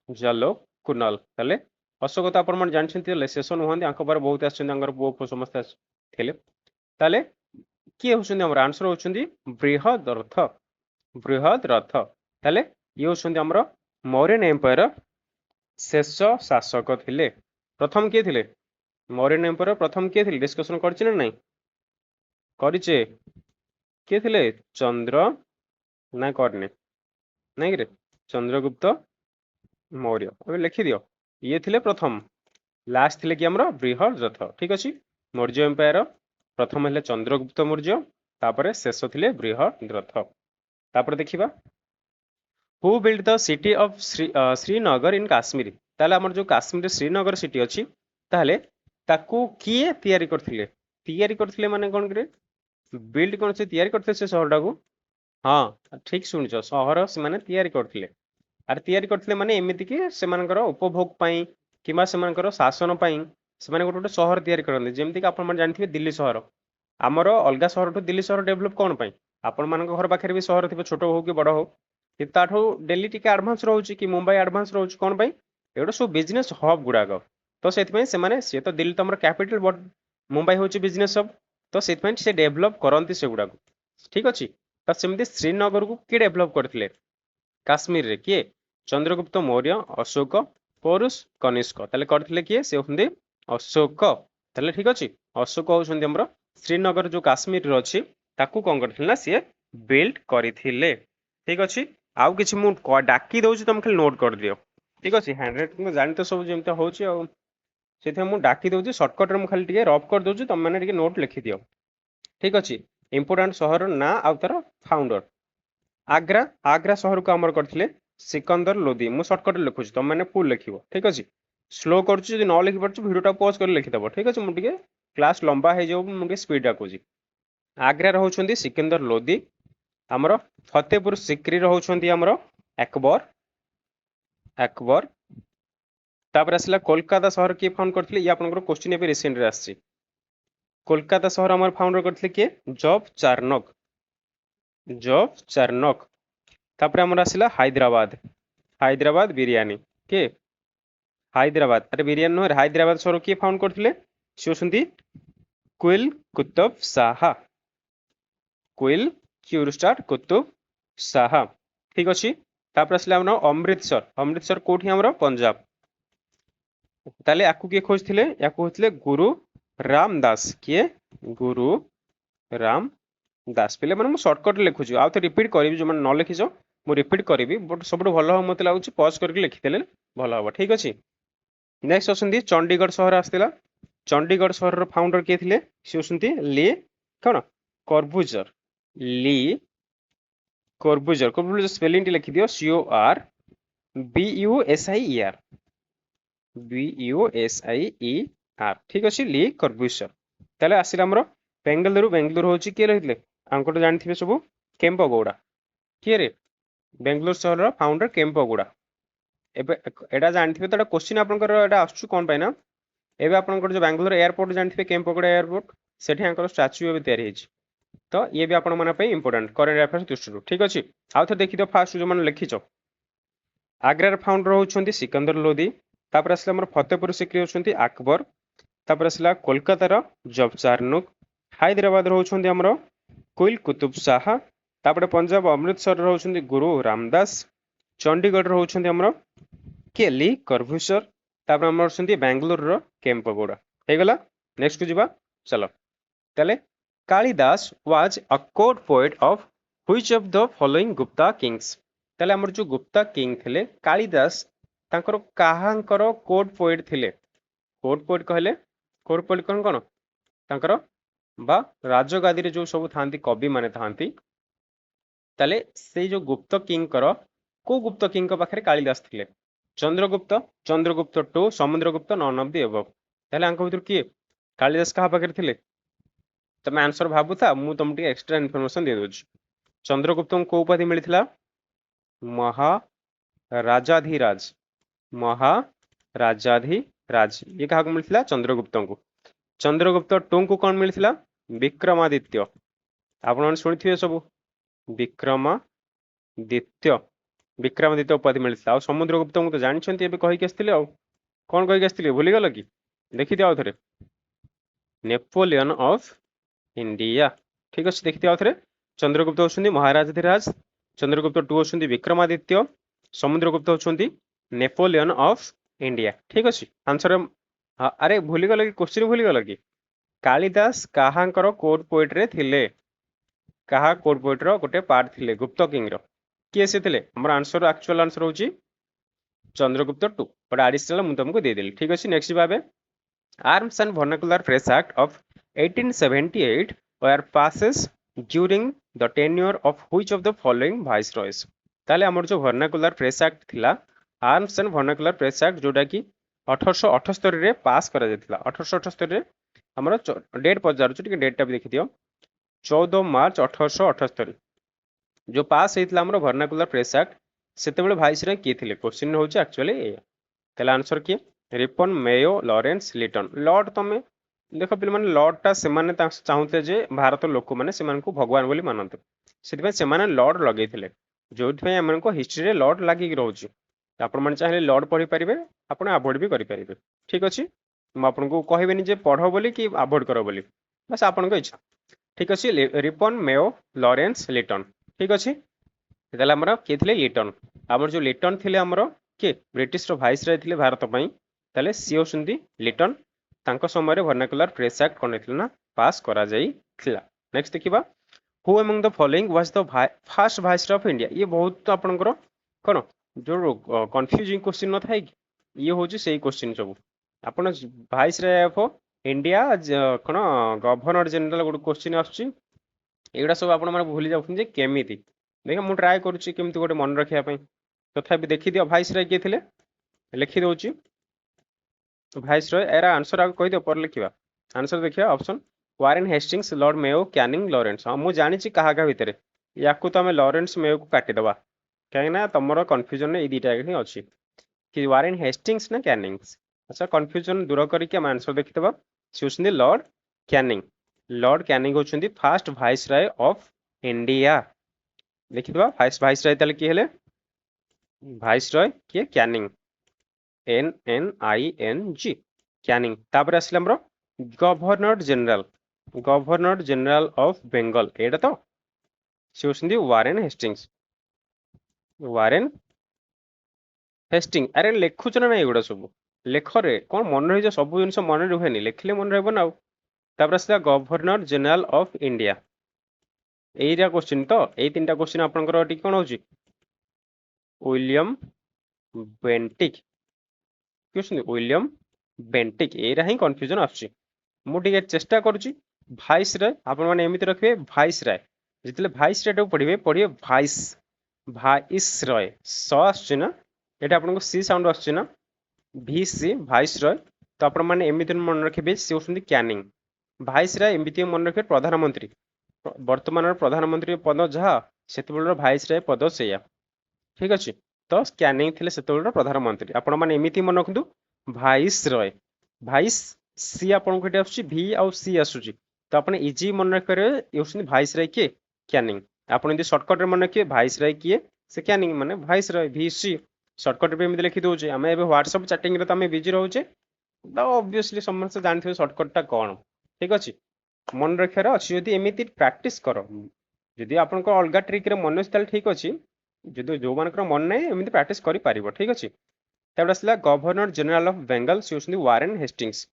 ଜାଲୋ, କୁନାଲ। ତାହେଲେ ଅଶୋକ ତ ଆପଣ ମାନେ ଜାଣିଛନ୍ତି, ଶେଷ ନୁହନ୍ତି, ଆଙ୍କ ପରେ ବହୁତ ଆସିଛନ୍ତି, ତାଙ୍କର ପୁଅ ପୁଅ ସମସ୍ତେ ଥିଲେ। ତାହେଲେ କିଏ ହଉଛନ୍ତି ଆମର ଆନ୍ସର ହଉଛନ୍ତି ବୃହଦରଥ, ବୃହଦରଥ। ତାହେଲେ ଇଏ ହଉଛନ୍ତି ଆମର ମୌर्यन ଏମ୍ପାୟର ଶେଷ ଶାସକ ଥିଲେ। ପ୍ରଥମ କିଏ ଥିଲେ? ମୌर्यन ଏମ୍ପାୟର ପ୍ରଥମ କିଏ ଥିଲେ? ଡିସ୍କସନ କରିଛି ନା ନାଇଁ? କରିଛେ। କିଏ ଥିଲେ? ଚନ୍ଦ୍ର ନା କରିନି? ନାଇଁ କିରେ, ଚନ୍ଦ୍ରଗୁପ୍ତ ମୌर्य। ଏବେ ଲେଖିଦିଅ, ଇଏ ଥିଲେ ପ୍ରଥମ, ଲାଷ୍ଟ ଥିଲେ କି ଆମର ବୃହଦରଥ। ଠିକ ଅଛି, ମୌର୍ଯ୍ୟ ଏମ୍ପାୟର ପ୍ରଥମ ହେଲେ ଚନ୍ଦ୍ରଗୁପ୍ତ ମୌର୍ଯ୍ୟ, ତାପରେ ଶେଷ ଥିଲେ ବୃହଦରଥ। ତାପରେ ଦେଖିବା, who build the city of Srinagar in Kashmir. ତାହେଲେ ଆମର ଯୋଉ କାଶ୍ମୀରରେ ଶ୍ରୀନଗର ସିଟି ଅଛି, ତାହେଲେ ତାକୁ କିଏ ତିଆରି କରିଥିଲେ? ତିଆରି କରିଥିଲେ ମାନେ କ'ଣ କିରେ? ବିଲ୍ଡ କ'ଣ ସେ ତିଆରି କରିଥିଲେ ସେ ସହରଟାକୁ? ହଁ ଠିକ ଶୁଣିଛ, ସହର ସେମାନେ ତିଆରି କରିଥିଲେ। ଆରେ ତିଆରି କରିଥିଲେ ମାନେ ଏମିତି କି ସେମାନଙ୍କର ଉପଭୋଗ ପାଇଁ କିମ୍ବା ସେମାନଙ୍କର ଶାସନ ପାଇଁ ସେମାନେ ଗୋଟେ ଗୋଟେ ସହର ତିଆରି କରନ୍ତି। ଯେମିତିକି ଆପଣମାନେ ଜାଣିଥିବେ ଦିଲ୍ଲୀ ସହର, ଆମର ଅଲଗା ସହରଠୁ ଦିଲ୍ଲୀ ସହର ଡେଭଲପ କ'ଣ ପାଇଁ? ଆପଣମାନଙ୍କ ଘର ପାଖରେ ବି ସହର ଥିବ, ଛୋଟ ହଉ କି ବଡ଼ ହଉ, କିନ୍ତୁ ତାଠୁ ଦିଲ୍ଲୀ ଟିକେ ଆଡଭାନ୍ସ ରହୁଛି କି ମୁମ୍ବାଇ ଆଡଭାନ୍ସ ରହୁଛି। କ'ଣ ପାଇଁ? ଏଗୁଡ଼ା ସବୁ ବିଜନେସ୍ ହବ୍ ଗୁଡ଼ାକ। ତ ସେଥିପାଇଁ ସେମାନେ, ସିଏ ତ ଦିଲ୍ଲୀ ତମର କ୍ୟାପିଟାଲ, ବଟ୍ ମୁମ୍ବାଇ ହେଉଛି ବିଜନେସ୍ ହବ୍, ତ ସେଥିପାଇଁ ସେ ଡେଭଲପ କରନ୍ତି ସେଗୁଡ଼ାକୁ। ଠିକ ଅଛି, ତ ସେମିତି ଶ୍ରୀନଗରକୁ କିଏ ଡେଭଲପ କରିଥିଲେ କାଶ୍ମୀରରେ? କିଏ? ଚନ୍ଦ୍ରଗୁପ୍ତ ମୌର୍ଯ୍ୟ, ଅଶୋକ, ପୌରୁଷ, କନିଷ୍କ। ତାହେଲେ କରିଥିଲେ କିଏ? ସେ ହଉଛନ୍ତି ଅଶୋକ। ତାହେଲେ ଠିକ ଅଛି, ଅଶୋକ ହଉଛନ୍ତି ଆମର ଶ୍ରୀନଗର ଯୋଉ କାଶ୍ମୀରରେ ଅଛି ତାକୁ କ'ଣ କରିଥିଲେ ନା ସିଏ ବିଲ୍ଡ କରିଥିଲେ। ଠିକ ଅଛି, ଆଉ କିଛି ମୁଁ ଡାକି ଦଉଛି, ତମେ ଖାଲି ନୋଟ୍ କରିଦିଅ। ଠିକ ଅଛି, ହ୍ୟାଣ୍ଡ ରାଇଟିଂ ଜାଣି ତ ସବୁ ଯେମିତି ହଉଛି, ଆଉ ସେଥିପାଇଁ ମୁଁ ଡାକି ଦଉଛି, ସର୍ଟକଟରେ ମୁଁ ଖାଲି ଟିକେ ରଫ୍ କରିଦଉଛି, ତମେ ମାନେ ଟିକେ ନୋଟ୍ ଲେଖିଦିଅ। ଠିକ ଅଛି, ଇମ୍ପୋର୍ଟାଣ୍ଟ ସହରର ନାଁ ଆଉ ତାର ଫାଉଣ୍ଡର। ଆଗ୍ରା, ଆଗ୍ରା ସହରକୁ ଆମର କରିଥିଲେ ସିକନ୍ଦର ଲୋଦି। ମୁଁ ସର୍ଟକଟରେ ଲେଖୁଛି, ତମେ ମାନେ ଫୁଲ୍ ଲେଖିବ। ଠିକ ଅଛି, ସ୍ଲୋ କରୁଛି, ଯଦି ନ ଲେଖିପାରୁଛୁ ଭିଡ଼ିଓଟା ପଜ୍ କରି ଲେଖିଦେବ। ଠିକ ଅଛି, ମୁଁ ଟିକେ କ୍ଲାସ୍ ଲମ୍ବା ହେଇଯାଉ, ମୁଁ ଟିକେ ସ୍ପିଡ୍ ଡାକୁଛି। ଆଗ୍ରାରେ ହଉଛନ୍ତି ସିକନ୍ଦର ଲୋଦି। ଆମର ଫତେପୁର ସିକ୍ରି ରହୁଛନ୍ତି ଆମର ଆକବର, ଆକବର। ତାପରେ ଆସିଲା କୋଲକାତା ସହର କିଏ ଫାଉଣ୍ଡ କରିଥିଲେ? ଇଏ ଆପଣଙ୍କର କ୍ୱେଶ୍ଚିନ୍ ଏବେ ରିସେଣ୍ଟରେ ଆସିଛି। କୋଲକାତା ସହର ଆମର ଫାଉଣ୍ଡର କରିଥିଲେ କିଏ? Job Charnock, Job Charnock. ତାପରେ ଆମର ଆସିଲା ହାଇଦ୍ରାବାଦ, ହାଇଦ୍ରାବାଦ ବିରିୟାନୀ। କିଏ? ହାଇଦ୍ରାବାଦ, ଆରେ ବିରିୟାନୀ ନୁହେଁ, ହାଇଦ୍ରାବାଦ ସହର କିଏ ଫାଉଣ୍ଡ କରିଥିଲେ? ସେ ହଉଛନ୍ତି କୁଇଲ କୁତୁବ ଶାହା, କୁଇଲ କ୍ୟୁରୁ ଷ୍ଟାର୍ଟ କୁତୁବ ଶାହା। ଠିକ ଅଛି, ତାପରେ ଆସିଲା ଆମର ଅମୃତସର। ଅମୃତସର କୋଉଠି? ଆମର ପଞ୍ଜାବ। ତାହେଲେ ୟାକୁ କିଏ ଖୋଜିଥିଲେ? ୟାକୁ ଖୋଜିଥିଲେ ଗୁରୁ ରାମଦାସ। କିଏ? ଗୁରୁ ରାମଦାସ। ପିଲାମାନେ ମୁଁ ସର୍ଟକଟରେ ଲେଖୁଛି, ଆଉ ଥରେ ରିପିଟ୍ କରିବି, ଯୋଉମାନେ ନ ଲେଖିଛ ମୁଁ ରିପିଟ୍ କରିବି, ବଟ୍ ସବୁଠୁ ଭଲ ହବ ମତେ ଲାଗୁଛି ପଜ୍ କରିକି ଲେଖିଦେଲେ ଭଲ ହବ। ଠିକ ଅଛି, ନେକ୍ସଟ ଅଛନ୍ତି ଚଣ୍ଡିଗଡ଼ ସହର ଆସିଥିଲା। ଚଣ୍ଡିଗଡ଼ ସହରର ଫାଉଣ୍ଡର କିଏ ଥିଲେ? ସେ ହଉଛନ୍ତି ଲି କ'ଣ କର୍ବୁଜର, ଲି କର୍ବୁଜର। କର୍ବୁଜର ସ୍ପେଲିଂଟି ଲେଖିଦିଅ, CORBUSIER, BUSIER। ଠିକ ଅଛି, ଲି କର୍ବୁଜର। ତାହେଲେ ଆସିଲା ଆମର ବେଙ୍ଗାଲୁରୁ। ବେଙ୍ଗାଲୁରୁ ହଉଛି କିଏ ରହିଥିଲେ? ଆଙ୍କଠୁ ଜାଣିଥିବେ ସବୁ, କେମ୍ପଗୌଡ଼ା। କିଏ ରେ? ବେଙ୍ଗାଲୁରୁ ସହରର ଫାଉଣ୍ଡର କେମ୍ପଗୌଡ଼ା। ଏବେ ଏଇଟା ଜାଣିଥିବେ ତ, ଏଇଟା କ୍ୱେଶ୍ଚିନ୍ ଆପଣଙ୍କର ଏଇଟା ଆସୁଛି କ'ଣ ପାଇଁ ନା, ଏବେ ଆପଣଙ୍କର ଯୋଉ ବାଙ୍ଗାଲୋର ଏୟାରପୋର୍ଟ ଜାଣିଥିବେ, କେମ୍ପଗୌଡ଼ା ଏୟାରପୋର୍ଟ, ସେଠି ଆଙ୍କର ଷ୍ଟାଚ୍ୟୁ ଏବେ ତିଆରି ହେଇଛି। ତ ଇଏ ବି ଆପଣମାନଙ୍କ ପାଇଁ ଇମ୍ପୋର୍ଟାଣ୍ଟ କରେଣ୍ଟ ଆଫେୟାର୍ସ ଦୃଷ୍ଟିରୁ। ଠିକ ଅଛି, ଆଉ ଥରେ ଦେଖିଦିଅ ଫାଷ୍ଟ ଯୋଉମାନେ ଲେଖିଛ। ଆଗ୍ରାର ଫାଉଣ୍ଡର ହଉଛନ୍ତି ସିକନ୍ଦର ଲୋଦି। ତାପରେ ଆସିଲା ଆମର ଫତେପୁର ସିକ୍ରି ହଉଛନ୍ତି ଆକବର। ତାପରେ ଆସିଲା କୋଲକାତାର ଜବ୍ ଚାର୍ନୁକ। ହାଇଦ୍ରାବାଦର ହଉଛନ୍ତି ଆମର କୁଇଲ କୁତୁବ ଶାହା। ତାପରେ ପଞ୍ଜାବ ଅମୃତସରର ହଉଛନ୍ତି ଗୁରୁ ରାମଦାସ। ଚଣ୍ଡିଗଡ଼ର ହଉଛନ୍ତି ଆମର କିଏ? ଲି କର୍ବୁଜର। ତାପରେ ଆମର ଅଛନ୍ତି ବାଙ୍ଗାଲୋରର କେମ୍ପଗୌଡ଼ା। ହେଇଗଲା, ନେକ୍ସଟ ଯିବା, ଚାଲ। ତାହେଲେ କାଳିଦାସ ୱାଜ ଅ court poet of which of the following Gupta Kings. ताले हमर जो गुप्ता किंग थिले कालिदास तांकर काहांकर कोड पोएट थिले कोड पोएट कहले कोड पोएट कोन कोन तांकर बा राजगादी रे जो सब थांती कवि माने थांती ताले से जो गुप्त किंग करो को गुप्त किंग को पाखरे कालिदास थिले Chandragupta Chandragupta to Samudragupta none of the above ताले आंक भितर किए कालिदास कहा पाखरे थिले तमे आंसर भाबु था मु तुमटी एक्स्ट्रा इन्फॉर्मेशन दे दोछ चंद्रगुप्त को उपाधि मिलिथिला महाराजाधिराज महाराजाधिराज ये कहा मिलता चंद्रगुप्त को चंद्रगुप्त टू को कौन मिलता विक्रमादित्य आपण शुणी सब विक्रमादित्य विक्रमादित्य उपाधि मिलता समुद्रगुप्त को तो जानते कहीकि आसते कौन कहीकि आसते भूलीगल कि देखी दिया थे नेपोलियन ऑफ इंडिया ठीक अच्छे देखी दिया थे चंद्रगुप्त होती महाराजाधिराज चंद्रगुप्त टू होती विक्रमादित्य समुद्रगुप्त होती नेपोलियन ऑफ इंडिया ठीक अच्छे आंसर अरे भूलीगल कि क्वेश्चन भूलीगल कि कालिदास काहांकर कोड पोएट रे थिले कहा कोड पोएट रो गोटे पार्ट थिले गुप्त किंग रो किए से थिले हमर आंसर एक्चुअल आंसर होची चंद्रगुप्त टू बट एडिशनल मु तुमको दे देली ठीक अछि नेक्स्ट भाबे arms and vernacular press act of 1878 were passes during the tenure of which of the following viceroys ताले हमर जो वर्नाकुलर फ्रेश एक्ट थिला arms and vernacular press act जोटा कि 1878 रे पास करा जायतिला 1878 रे हमर डेट पजार छु डेट भी देखि दियो 14 मार्च 1878 जो पास होता हमर वर्नाकुलर फ्रेश एक्ट सेतेबेले वाइसरॉय किए थिले क्वेश्चन होची एक्चुअली ताले आंसर किए Ripon Mayo Lawrence Lytton lord तमे देख पे माने लॉर्ड टा से माने चाहते जे भारत लोक माने से को भगवान बोली मानते से से माने लॉर्ड लगे थिले जोथि हम को हिस्ट्री रे लॉर्ड लागी रहउची आपण माने चाहे लॉर्ड पढ़ी पारिबे आपण अवॉइड भी करि पारिबे ठीक अछि म आपन को कहबेनी जे पढ़ो बोली कि अवॉइड करो बोली बस आपन को इच्छा ठीक अछि रिपन मेयो लॉरेंस लिटन ठीक अछि ताले हमर के थिले लिटन हमर जो लिटन थिले हमर के ब्रिटिश रो वाइसरॉय थिले भारत पई ताले सी होसुंदी लिटन तांको समय रे वर्नाकुलर फ्रेश एक्ट कोन थिला ना पास करा जाई थिला नेक्स्ट देखिबा who among the following was the first viceroy of India ये बहुत आपनकर कोन जो कंफ्यूजिंग क्वेश्चन न थाई ये होची सेही क्वेश्चन सब आपण viceroy of India cone governor general good question आछी एगुडा सब आपण माने भूली जाउछन जे केमिति देखा मु ट्राई करूची केमिति गोटे मन रखिया पई तथापि देखि दियो वाइसरॉय के थिले लिखि दोची वाइसरॉय एरा आंसर आग कहि दियो पर लिखिबा आंसर देखिया option Warren Hastings Lord Mayo Canning Lawrence हां मु जानि छि कहा का भितरे याकू तो हमें लॉरेंस मेयो को काटि दबा काहे ना तमरो कंफ्यूजन ए दीटा ही अछि कि वारेन हेस्टिंग्स ना कैनिंग्स अच्छा कंफ्यूजन दूर करके हम आंसर देखि दबा सिउसनी लॉर्ड कैनिंग होचंदी फर्स्ट वाइसरॉय ऑफ इंडिया देखि दबा फर्स्ट वाइसरॉय तले की हेले वाइसरॉय के कैनिंग NNING कैनिंग तापर आसले हमरो गवर्नर जनरल ऑफ बेंगल एटा तो सिउसंदी वारेन हेस्टिंग अरे लेखुच ना एगुड़ा सब लेख रे कौन मन रही सब जिन मन रुहेनि लिखले मन रह ना तापर आसला गवर्नर जनरल ऑफ इंडिया एरिया क्वेश्चन तो ए तीनटा क्वेश्चन आपनकर टी कोन होची विलियम बेंटिक विलियम बेंटिक एरा ही कंफ्यूजन आछी मु टिके चेष्टा करूची वाइसरॉय आपण माने एमिति रखबे वाइसरॉय जितले वाइसरॉय टा पढिबे वाइसरॉय स आछी ना एटा आपन को सी साउंड आछी ना VC वाइसरॉय तो आपण माने एमिति मन रखबे से होसुंदी कैनिंग वाइसरॉय एमिति मन रखबे प्रधानमंत्री वर्तमान प्रधानमंत्री पद जहा सेतबेलर वाइसरॉय पद सेया ठीक अछि तो कैनिंग थिले सेतबेलर प्रधानमंत्री आपण माने एमिति मन रखंदु वाइसरॉय वाइस सी आपण को आछी V और C आछुची तो आपण इजी मन रखरे होसुंदी वाइसरॉय के कैनिंग आपण यदि शॉर्टकट रे मन रखिए वाइसरॉय किए से कैनिंग माने वाइसरॉय VC शॉर्टकट पे एमिति लिखि दोचे हमें एबे व्हाट्सएप चैटिंग रे त हमें बिजी रहउचे तो ऑब्वियसली समस्त जानथिबे शॉर्टकट टा कोन ठीक अछि मन रखियार अछि यदि एमिति प्रैक्टिस करो यदि आपण को अलगा ट्रिक रे मन अछि ठीक अछि यदि जो मानकर मन नै एमिति प्रैक्टिस करि पारिबो ठीक अछि तबे असला गवर्नर जनरल ऑफ बेंगल सिउसनी Warren Hastings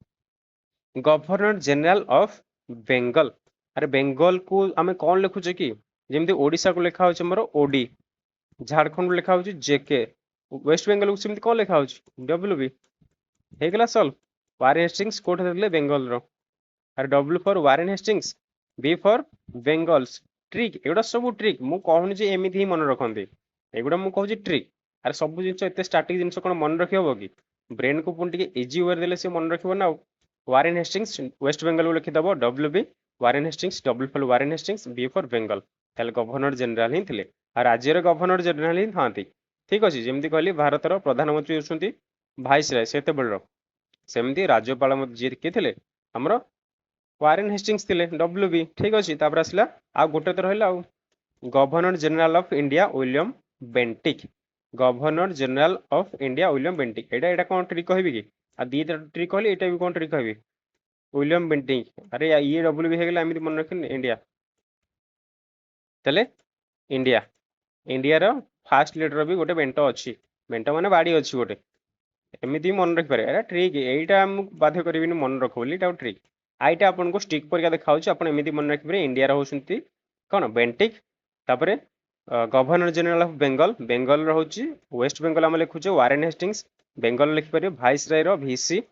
governor general of Bengal अरे बेंगल को हमें कौन लिखुचे कि जेमती ओडिशा को लिखा होचे हमरो ओडी झारखंड लिखा हो जेके, वेस्ट बेंगल को सेमती कौन लिखा हो डब्ल्यूबी हेगला सॉल्व। वारेन हेस्टिंग्स कोठ थे बेंगल रो, अरे W for Warren Hastings, B for Bengals. Trick एगुड़ा सब ट्रिक, मु कहूनी जे एमिति ही मन रखते, एगुड़ा मु कहूँ ट्रिक। अरे सब जिन एत स्टाटिक जिन कौन मन रखी हम कि, ब्रेन को पुणी इजी वे देले से मन रखिब ना। वारेन हेस्टिंग्स वेस्ट बेंगल को लिखिदब W B, Warren Hastings W for Warren Hastings, B for Bengal. ताहले गवर्नर जनरल ही थे, आ राज्यर गवर्नर जनरल ही था। ठीक अच्छे, जमी कहली भारतर प्रधानमंत्री होती भाइसराय से सेमती राज्यपाल जी किए थे आमर वारेन हेस्टिंग्स थे डब्ल्यू बी। ठीक अच्छे, तापर आसला आ गोटे तो रहा governor general of India William Bentinck, governor general of India William Bentinck. एटा कौन ट्रिक कहबी कि, आ दीटा ट्रिक कहली, एटा भी कौन ट्रिक कहबी विलियम बेंटिक। अरे ये डब्ल्यू भी होगा एमती मन रखी इंडिया, तेले इंडिया, इंडिया रो फास्ट लेटर भी गोटे बेंट अच्छी, बेंट माने बाड़ी अच्छी गोटे, एमती मन रखिपारे। अरे ट्रिक यहीटा बाध्य करी मन रख बोली ट्रिक। आईटा आपको स्टिक परिका देखा, आप एमती मन रखिपारे इंडिया होती कौन बेंटिक। तापर governor general of Bengal, Bengal रोचे वेस्ट बेंगल आम लिखुचे वारेन हेस्टिंग्स, बेंगल लिखिपारे भाइसराय रो वीसी,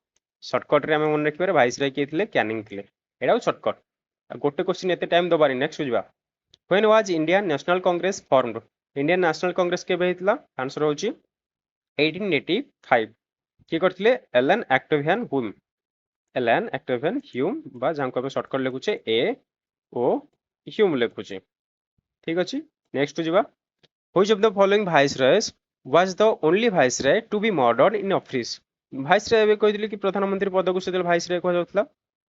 सर्टकट रे मन रखिपारे भाइसराय किए थे कैनिंग थे, यहाँ सर्टकट। गोटे क्वेश्चन एत टाइम दबार, नेक्स्ट जा। When was Indian national Congress formed, Indian national Congress केबे हेतला, आंसर होची 1885। किए करथिले एलन एक्टोवियन ह्यूम, एलन एक्टोवियन ह्यूम बा जहां को सर्टकट लिखुचे ए ओ ह्यूम लिखुचे। ठीक अछि, नेक्स्ट जीवा। Which of the following viceroys was the only viceroy to be murdered in office. Viceroy एबे कहितले कि प्रधानमंत्री पद को सेतल वाइसरॉय कह जाउतला,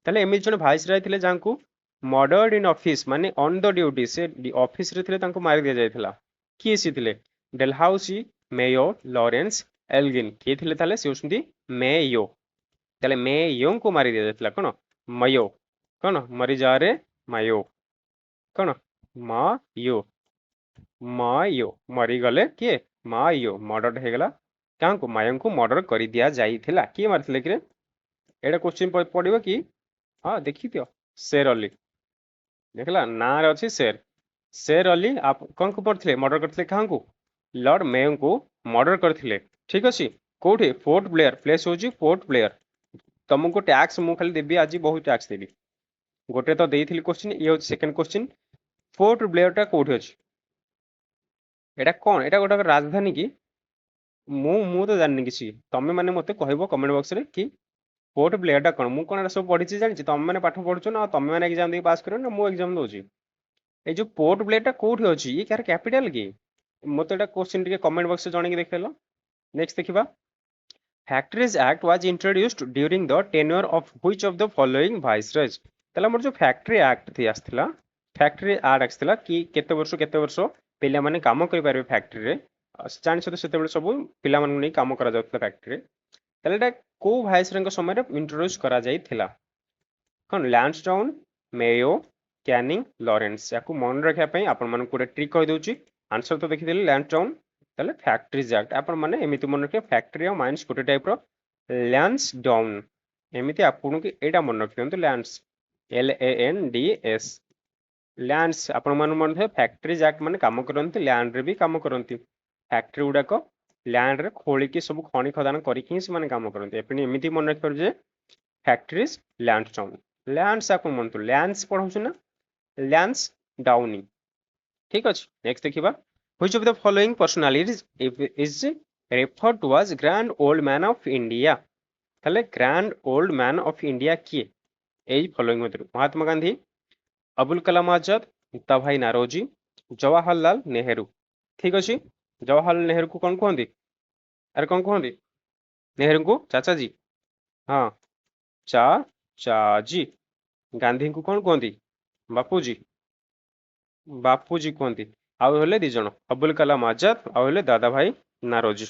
ताले एमि जने वाइसरॉय थिले जहां को मर्डर्ड इन ऑफिस माने ऑन द ड्यूटी, से ऑफिस रे थिले तांको मारि दिया जायथिला। किए सी थिले डेलहाउसी, मेयो, लॉरेंस, एल्गिन। किए थिले ताले से होसंती मेयो, ताले मेयो को मारि दिया जायथिला कोन मयो, कोन मरि जा रे मायो, कोन मायो, मायो मरी गले किए मायो, मर्डर हे गला क्या को मायो को मर्डर कर दिया जाइथिला। किए मारथिले कि एटा क्वेश्चन पड़िबो कि, हां देखि दियो शेर अली देखला ना रे अछि शेर, शेर अली आप कौन को पढ़ते मर्डर करते क्या को लॉर्ड मेयो को मर्डर करते। ठीक अच्छे, कौटे पोर्ट ब्लेयर, प्लेस होची पोर्ट ब्लेयर। तुमको टैक्स मु खाली देबी आज, बहुत टैक्स देबी। गोटे तो देइथिली क्वेश्चन, ये सेकंड क्वेश्चन। पोर्ट ब्लेयर टा कोठी अछि, एटा कोन, एटा गोटा राजधानी कि मु तो जाननी किसी, तमे माने मते कहबो कमेंट बॉक्स रे कि पोर्ट ब्लेयर टा कोन। मु कोन एटा सब पढिछि जानि, तमे माने पाठ पढुछो ना, तमे माने एग्जाम दे पास करियो ना, मु एग्जाम दोछि। ए जो पोर्ट ब्लेयर टा कोठी अछि, ये कार कैपिटल कि मते एटा क्वेश्चन टिके कमेंट बॉक्स से जणे कि देखेलो। नेक्स्ट देखिबा। Factories act was introduced during the tenure of which of the following viceroys. तला मोर जो फैक्टरी एक्ट थी आस्थिला, फैक्टरी एक्ट आस्थिला कि केते वर्ष पिला माने काम करि पारबे फैक्टरी रे, जानि सते सेते बेले सब पिला माने नै काम करा जाउतला फैक्टरी रे। तले एटा को वाइसरॉय के समय रे इंट्रोड्यूस करा जाइथिला, कोन लैंसडाउन, मेयो, कैनिंग, लॉरेंस। याकू मन रखिया पई आपन मन को ट्रिक कहि दोछि, आंसर तो देखि देले लैंसडाउन। ताले फैक्टरीज एक्ट आपन माने एमिति मन रखिया, फैक्टरी और माइंस गोटे टाइप रो लैंसडाउन, एमिति आपन के एटा मन रखियंतु lands, L A N D S, lands. आपण मन थे फैक्टरीज एक्ट माने काम करंती लैंड रे भी काम करंती, फैक्टरी गुडा को लैंड रे खोली के सब खनि खदान करिक ही से माने काम करंती। एपनी एमिति मन रख जे फैक्टरीज लैंडस्टोन, लैंड्स आपन मन तो लैंड्स पढौछु ना, लैंड्स डाउनी। ठीक अछि, नेक्स्ट देखिबा। Which of the following personalities is referred to as grand old man of India. ताले grand old man of India किए, एई फॉलोइंग मते महात्मा गांधी, अबुल कलाम आजाद, मुक्ता भाई नारोजी, जवाहरलाल नेहरू। ठीक अच्छे, जवाहरलाल नेहरू को कौन कहते, अरे कौन कहते नेहरू को चाचा जी, हाँ चाचा जी। गांधी को कौन कहते बापूजी, बापूजी कहते। आउ हेले दी जण अबुल कलाम आजाद, आउ हेले दादा भाई नारोजी।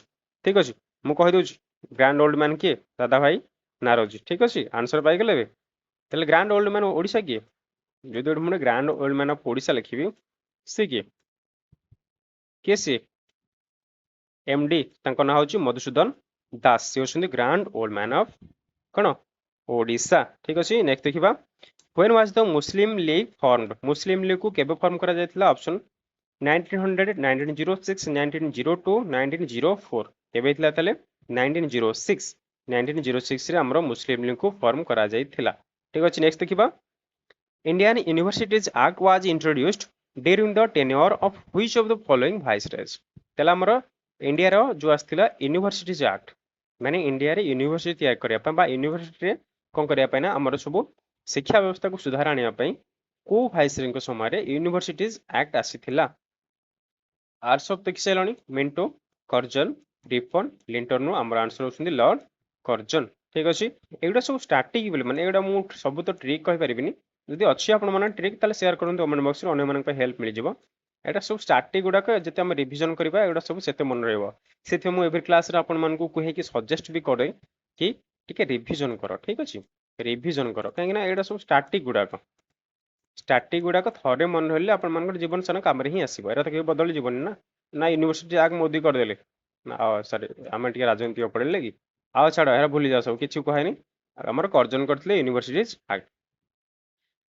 ठीक अच्छे, मु कहि दोछि ग्रैंड ओल्ड मैन किए दादा भाई नारोजी। ठीक अच्छे, आंसर पाई गेले। ताले ग्रैंड ओल्ड मैन ओडिशा किए, जो मुझे grand old man of Odisha लिखी सी किए सी एमडी तांको ना होची मधुसूदन दास, सी होछंती ग्रैंड ओल्ड मैन ऑफ कौन ओडिशा। ठीक अच्छे, नेक्स्ट देखिबा। When was the Muslim league formed, Muslim league को केबे फॉर्म करा जायतिला, ऑप्शन 1900 1906 1902 1904 केबे हितला तले 1906 1906 रे हमरो मुस्लिम लीग को फॉर्म करा जाइथिला ठीक अछि नेक्स्ट देखिबा Indian Universities Act was introduced during the tenure of which of the following viceroys तला हमरो इंडिया रो जो आस्थिला यूनिवर्सिटीज एक्ट माने इंडिया रे यूनिवर्सिटी तैयार करिया पय बा यूनिवर्सिटी रे कोन करिया पय ना हमरो सब शिक्षा व्यवस्था को सुधार आनिया पय को भाइसरय को समय रे यूनिवर्सिटीज एक्ट आसीथिला आर्ट्स ऑफ देखि सेलनी मिंटो कर्जन रिफन लिंटन आमर आंसर होउछन्ती लॉर्ड कर्जन ठीक अछि एगुडा सब स्टैटिक बोले माने एगुडा मु सब तो ट्रिक कहि परिबिनी जदि अछि आपण माने ट्रिक ताले शेयर करंतु कमेंट बॉक्स रे अन्य मानन पे हेल्प मिल जिवो एटा सब स्टैटिक गुडा को जते हम रिवीजन करबा एगुडा सब सेते मन रहइबो सेते मु एवरी क्लास रे आपण मानन को कहि कि सजेस्ट भी करे कि टिके रिवीजन करो ठीक अछि रिवीजन करो काहे ना एगुडा सब स्टैटिक गुडा को थरे मन रहले आपण मानकर जीवन सन काम रे ही आसीबो एरा त के बदल जीवन ना ना यूनिवर्सिटी आग मोदी कर देले ना सॉरी हम टिके राजनीति पड़ले कि आ छाड़ एरा भूली जा सब किछु कहैनी हमर कर्जन करथले universities act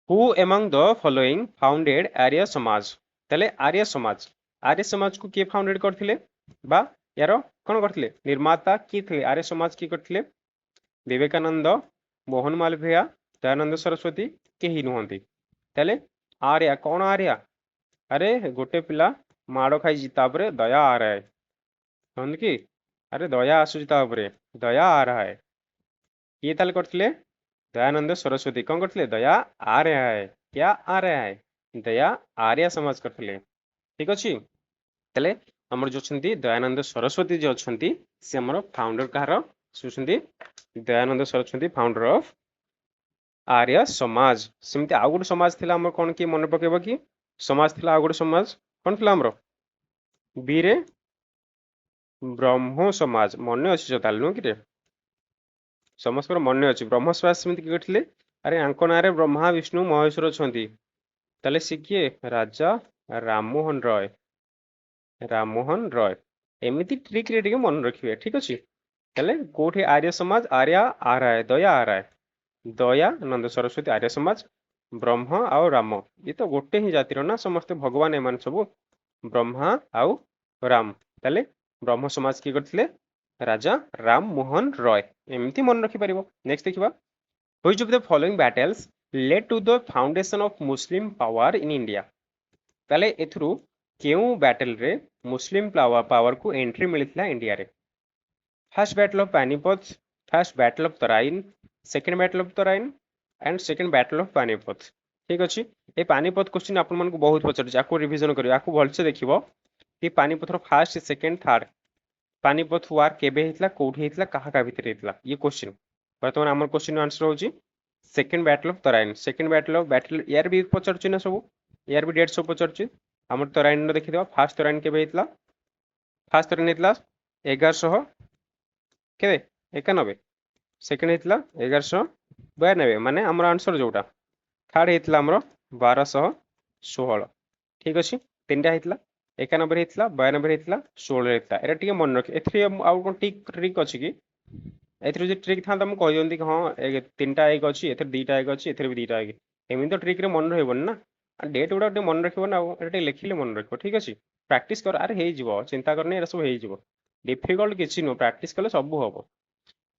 who among the following founded Arya Samaj तले आर्य समाज को के फाउंडेड करथिले बा यारो कोन करथिले निर्माता की थे आर्य समाज की करथिले विवेकानंद मोहन मालवीय दयानंद सरस्वती के ही नुहंती तले आर्या कौन आर्या अरे गोटे पिला माड़ खाई तापरे दया आ रहा है समझ कि अरे दया आसुची तापरे दया आ रहा है ये ताले करथिले दयानंद सरस्वती कौन करथिले दया आ रहा है क्या आ रहा है दया आर्य समाज करथिले ठीक अछि तले हमर जो छंती दयानंद सरस्वती जो छंती से हमर फाउंडर कहार सुछंती दयानंद सरस्वती फाउंडर ऑफ आर्य समाज सेमती आउ गोटे समाज थिला हमर कोन की मन पकेबो कि समाज थिला आउ गोटे समाज कोन थिला हमर बीरे ब्रह्म समाज मन अछि जताल नु कि रे समस्त मन अछि ब्रह्म समाज सेमती कि करथिले अरे आंको नारे ब्रह्मा विष्णु महेश्वर छंती तले से किए राजा राममोहन रॉय एमिति ट्रिक रे टिके मन रखिबे ठीक अछि तले कोठी आर्य समाज आर्य आ रहा है दया आ रहा है दया नंद सरस्वती आर्य समाज ब्रह्म आउ राम ये तो गोटे ही जातिर ना समस्त भगवान एमान सब ब्रह्मा आउ राम तले ब्रह्म समाज की करथिले राजा राम मोहन रॉय एमती मन रखि परिबो नेक्स्ट देखिबा which of the following battles led to the foundation of Muslim power in India तले एथरु केउ बैटल रे मुस्लिम पावर को एंट्री मिलितला इंडिया रे first battle of Panipat first battle of Tarain second battle of Tarain and second battle of Panipat ठीक अछि ए Panipat question आपन मन को बहुत पचर आको रिवीजन करियो आको भल से देखिबो कि Panipat row first second third Panipat वार केबे हितला कोठी हितला कहा का भीतर हितला ये क्वेश्चन वर्तमान हमर क्वेश्चन आंसर होची second battle of Tarain second battle यार भी पचरची ना सब यार भी डेट सब पचरची हमर तराइन न देखि देबा फर्स्ट तराइन केबे हितला फर्स्ट तराइन हितला 1100 केबे 91 सेकंड हितला 1192 माने हमर आंसर जोटा थर्ड हितला हमर 1216 ठीक अछि तीनटा हितला 91 हितला 92 हितला 16 हितला एरा टिके मन रख एथि आउ कोन ट्रिक अछि कि एथि जे ट्रिक था हम कहि दंती कि हां तीनटा एक अछि एथि दुईटा एक अछि एथि भी दुईटा एक एमिन तो ट्रिक रे मन रहबन ना डेट उडा मन रखबो ना एटा लिखिले मन रखबो ठीक अछि प्रैक्टिस कर अरे हे जिवो चिंता करने एरा सब हे जिवो डिफिकल्ट किछि नो प्रैक्टिस कले सब होबो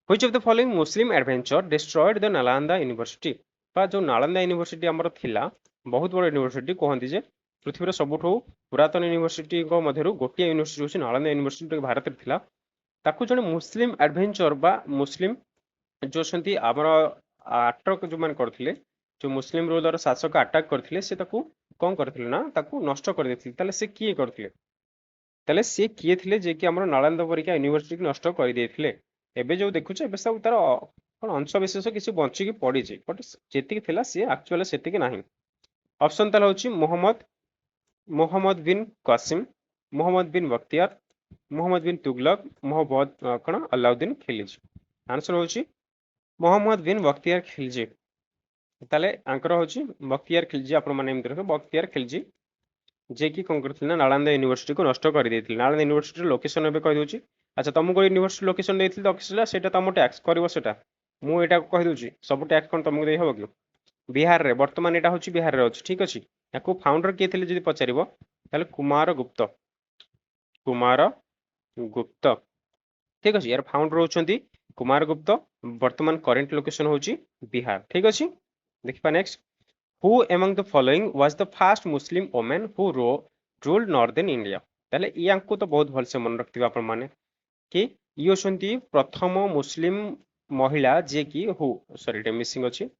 Which of the following Muslim adventure destroyed the Nalanda University? बा जो नालंदा यूनिवर्सिटी हमर थिला बहुत बड़ यूनिवर्सिटी कहंती जे पृथ्वी रो सबठो पुरातन यूनिवर्सिटी को मध्यरु गोटिया यूनिवर्सिटी होछि नालंदा यूनिवर्सिटी भारत रे थिला ताकू जने मुस्लिम एडवेंचर बा मुस्लिम जो छंती हमर अटक जो मान करथिले जो मुस्लिम रूलर शासक अटैक करथिले से ताकू कोन करथिले ना ताकू नष्ट कर देथिले ताले से किए करथिले ताले से किए थिले जे कि हमर नालंदा परिका यूनिवर्सिटी को नष्ट कर देथिले एबे जो देखुछ एबे सब तार कोन अंश विशेष किसी बंची की पड़ी जे बट जेति थिला से एक्चुअली सेति की नाही ऑप्शन ताल होची मोहम्मद बिन कासिम मोहम्मद बिन बख्तियार मोहम्मद बिन तुगलक मोहम्मद कोन अलाउद्दीन खिलजी आंसर होची मोहम्मद बिन बख्तियार खिलजी ताले आंकर होची बख्तियार खिलजी आपण माने एम देखो बख्तियार खिलजी जे कि कोन करथिल ना नालंदा यूनिवर्सिटी को नष्ट कर देथिल नालंदा यूनिवर्सिटी लोकेशन एबे कहि दोची अच्छा तुमको यूनिवर्सिटी लोकेशन देथिल ऑफिसला सेटा तुम टैक्स करबो सेटा मु एटा कहि दोची सब टैक्स कोन तुमको देइ हबो कि बिहार रे वर्तमान एटा होची बिहार रे होची ठीक अछि याको फाउंडर के थिले जदि पचारिबो ତାହେଲେ କୁମାର ଗୁପ୍ତ ठीक अच्छे यार फाउंडर होउछंती कुमार गुप्त वर्तमान करेंट लोकेशन होची बिहार ठीक अच्छे देखिपा next who among the following was the first Muslim women who ruled northern India ताले यांको तो बहुत भल से मन रखथिबा आपण माने कि ई होछंती प्रथम मुस्लिम महिला जे कि हु सॉरी टे मिसिंग अछि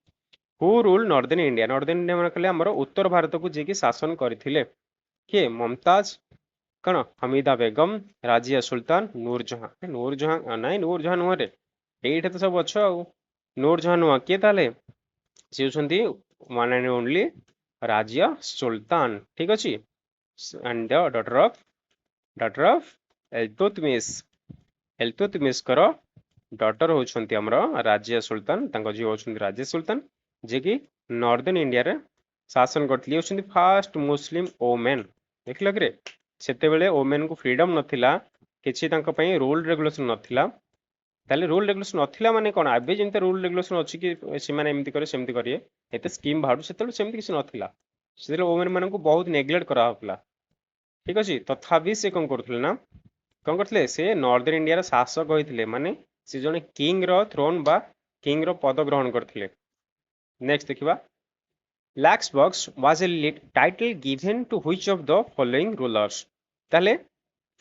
हु रूल नॉर्दर्न इंडिया माने कहले हमर उत्तर भारत को जे कि शासन करथिले के मुमताज कौन हमीदा बेगम राजिया सुल्तान नूरजहां नाई नूरजहां नुह रे एइठे तो सब अछ नूरजहां नुह किए ताले सी होछंती वन एंड ओनली राजिया सुल्तान ठीक अछि एंड द डॉटर ऑफ एल्तुतमिश कर डॉटर होछंती हमर राजिया सुल्तान तांको जी होछंती राजिया सुल्तान जे कि नॉर्दर्न इंडिया रे शासन करथली होछंती फर्स्ट मुस्लिम वुमेन देखिल कि सेतेबेले वुमेन को फ्रीडम नथिला किछि तांको पई रूल रेगुलेशन नथिला ताले रूल रेगुलेशन नथिला माने कोन आबे जेंते रूल रेगुलेशन अछि कि सिमाने एमति करे सेमति करिए एते स्कीम भाडु सेतेबेले सेमति किछि नथिला सेतेबेले वुमेन मानन को बहुत नेग्लेक्ट करा होतला ठीक अछि तथापि से कोन करथले ना कोन करथले से नॉर्दर्न इंडिया रा शासक होइथिले माने से जने किंग रो थ्रोन बा किंग रो पद ग्रहण करथिले नेक्स्ट देखिबा Laxbox was a title given to which of the following rulers ताले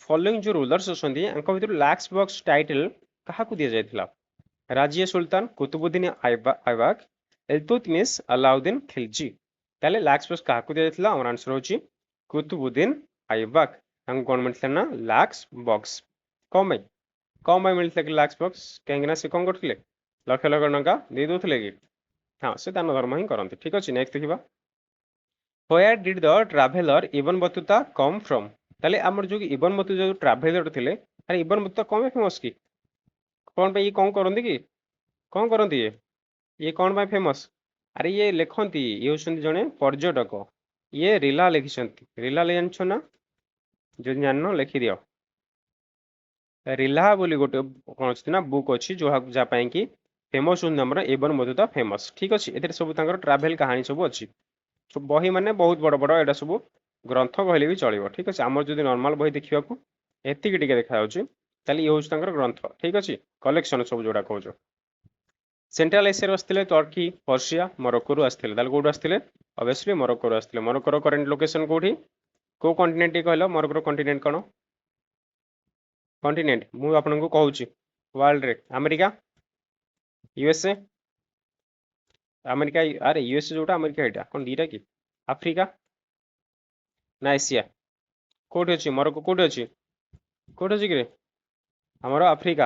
फॉलोइंग जो रूलर्स अछंती अंक भितर लाक्सबॉक्स टाइटल कहा को दिया जायथिला राजिया सुल्तान कुतुबुद्दीन ऐबक इल्तुतमिश अलाउद्दीन खिलजी ताले लाक्सबॉक्स कहा को दिया जायथिला हमर आंसर होची कुतुबुद्दीन ऐबक हम कोन मिलथला ना लाक्स बॉक्स कम बाय मिलथला कि लाक्स बॉक्स केंगना से कोन करथले लक्ष लक्ष टंका दे दोथले कि हाँ से दान धर्म ही करते ठीक अच्छे नेक्स्ट देखा where did the traveller Ibn Battuta come from ताले हमर जो इबन बतुता जो ट्रैवलर थिले अरे इबन बतुता कम फेमस की कौन पे ये कौन करंती की कौन करंती ये कौन पे फेमस अरे ये लिखंती ये होछंती जने पर्यटक ये रिला लिखिसंती रिला ले जानछो ना जो जाननो लिखि दियो रिला बोली गोटे कोन अछि ना बुक अछि जो जा पई की फेमस नंबर एबन बतुता फेमस ठीक अच्छे एथे सब तांकर ट्रैवल कहानी सब अच्छी बही माने बहुत बड़ बड़ एटा सब ग्रंथ कहले भी चलिबो ठीक अच्छे आमर जदि नॉर्मल बही देखिबा को एतिक टिके देखा जाउची ताली ये होछ तांकर ग्रंथ ठीक अच्छे कलेक्शन सब जोडा कहजो सेंट्रल एशिया रो आस्थिले टर्की पर्सिया मोरक्को रो आस्थिले ताल कोड आस्थिले ऑब्वियसली मोरक्को रो आस्थिले मोरक्को रो करंट लोकेशन कोठी को कॉन्टिनेंट कहलो मोरक्को रो कॉन्टिनेंट कोन कॉन्टिनेंट मु आपन को कहूची वर्ल्ड रे अमेरिका यूएसए अमेरिका अरे यूएसए जोटा अमेरिका एटा कोन दीटा की अफ्रीका ना एशिया कोठी अछि मोरक्को कोठी अछि कि हमर अफ्रीका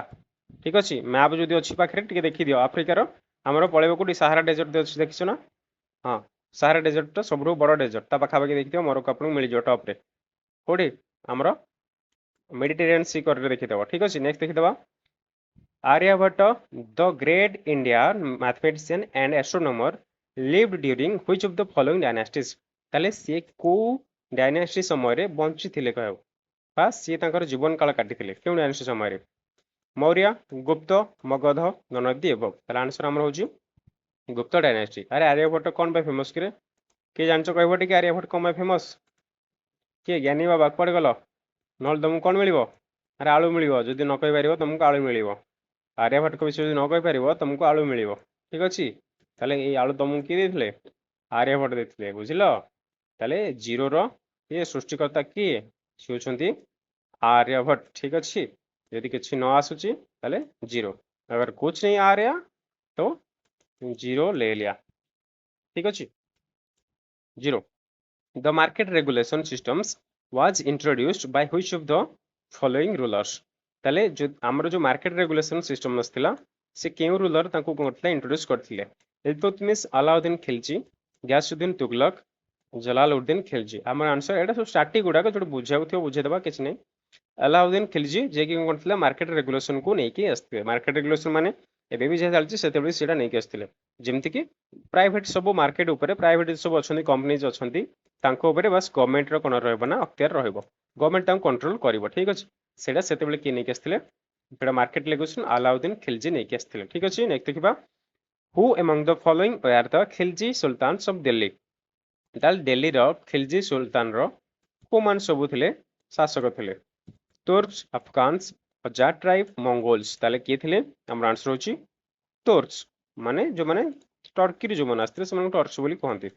ठीक अछि मैप जदि अछि पाखरे टिके देखि दियो अफ्रीका रो हमर पळेबो कोठी सहारा डेजर्ट अछि देखिछो ना हां सहारा डेजर्ट तो सबरो बड़ डेजर्ट ता पाखा पाखी देखि दियो मोरक्को आपन मिल जो टॉप रे कोठी हमर मेडिटेरियन सी कर देखि देबो ठीक अछि नेक्स्ट देखि देबा Aryabhatta, the great Indian mathematician and astronomer, lived during which of the following dynasties? ताले से को डायनेस्टी समय रे बंची थिले कहौ बा से तांकर जीवन काल काटी थिले केउ डायनेस्टी समय रे मौर्य गुप्त मगध ननदी एवं ताले आंसर हमर होची गुप्त डायनेस्टी अरे आर्यभट्ट कोन बे फेमस करे के जानचो कहबो टिके आर्यभट्ट कोन बे फेमस के ज्ञानी बाबा पड़ गलो नल तुमको कोन मिलिबो अरे आलू मिलिबो जदि न कहि परिबो तुमको आलू मिलिबो आर्यभट्ट विषय न कहि पारिबो तुमको आलू मिलिबो ठीक अछि ताले ए आलू तुमको की देथिले आर्यभट्ट देथिले बुझिलो ताले जीरो रो ये सृष्टिकर्ता की से होछंती आर्यभट्ट ठीक अछि यदि किछि न आसुची ताले जीरो अगर कुछ नहीं आ रहा तो जीरो ले लिया ठीक अछि zero the market regulation systems was introduced by which of the following rulers ताले जो हमर जो मार्केट रेगुलेशन सिस्टम नस्तिला से केउ रूलर तांको कोतला इंट्रोड्यूस करथिले इल्तुतमिश अलाउद्दीन खिलजी गयासुद्दीन तुगलक जलालुद्दीन खिलजी हमर आंसर एटा सब स्टैटिक गुडा को जो बुझाउ थियो बुझे देबा किछ नै अलाउद्दीन खिलजी जे कि कोतला मार्केट रेगुलेशन को नै कि आस्ते मार्केट रेगुलेशन माने एबे भी जे चलची सेते सेटा नै कि आस्तिले जेमति कि प्राइवेट सब मार्केट ऊपर प्राइवेट सब अछंती कंपनीज अछंती तांको ऊपर बस गवर्नमेंट रो कोन रहबो ना अख्तियार रहबो गवर्नमेंट तांको कंट्रोल करबो ठीक अछि सेटा सेते बेले कि नै कि आस्तिले एटा मार्केट रेगुलेशन अलाउद्दीन खिलजी नै कि आस्तिले ठीक अछि नेक्स्ट देखिबा who among the following were the Khilji sultans of Delhi ताल दिल्ली रो खिलजी सुल्तान रो कोमान सब थिले शासक थिले Turks Afghans Jat tribe Mongols ताले किए थिले हमर आंसर होची तुर्क्स माने जो माने टर्की रे जो माने आस्ते से टर्क्स बोली कहंती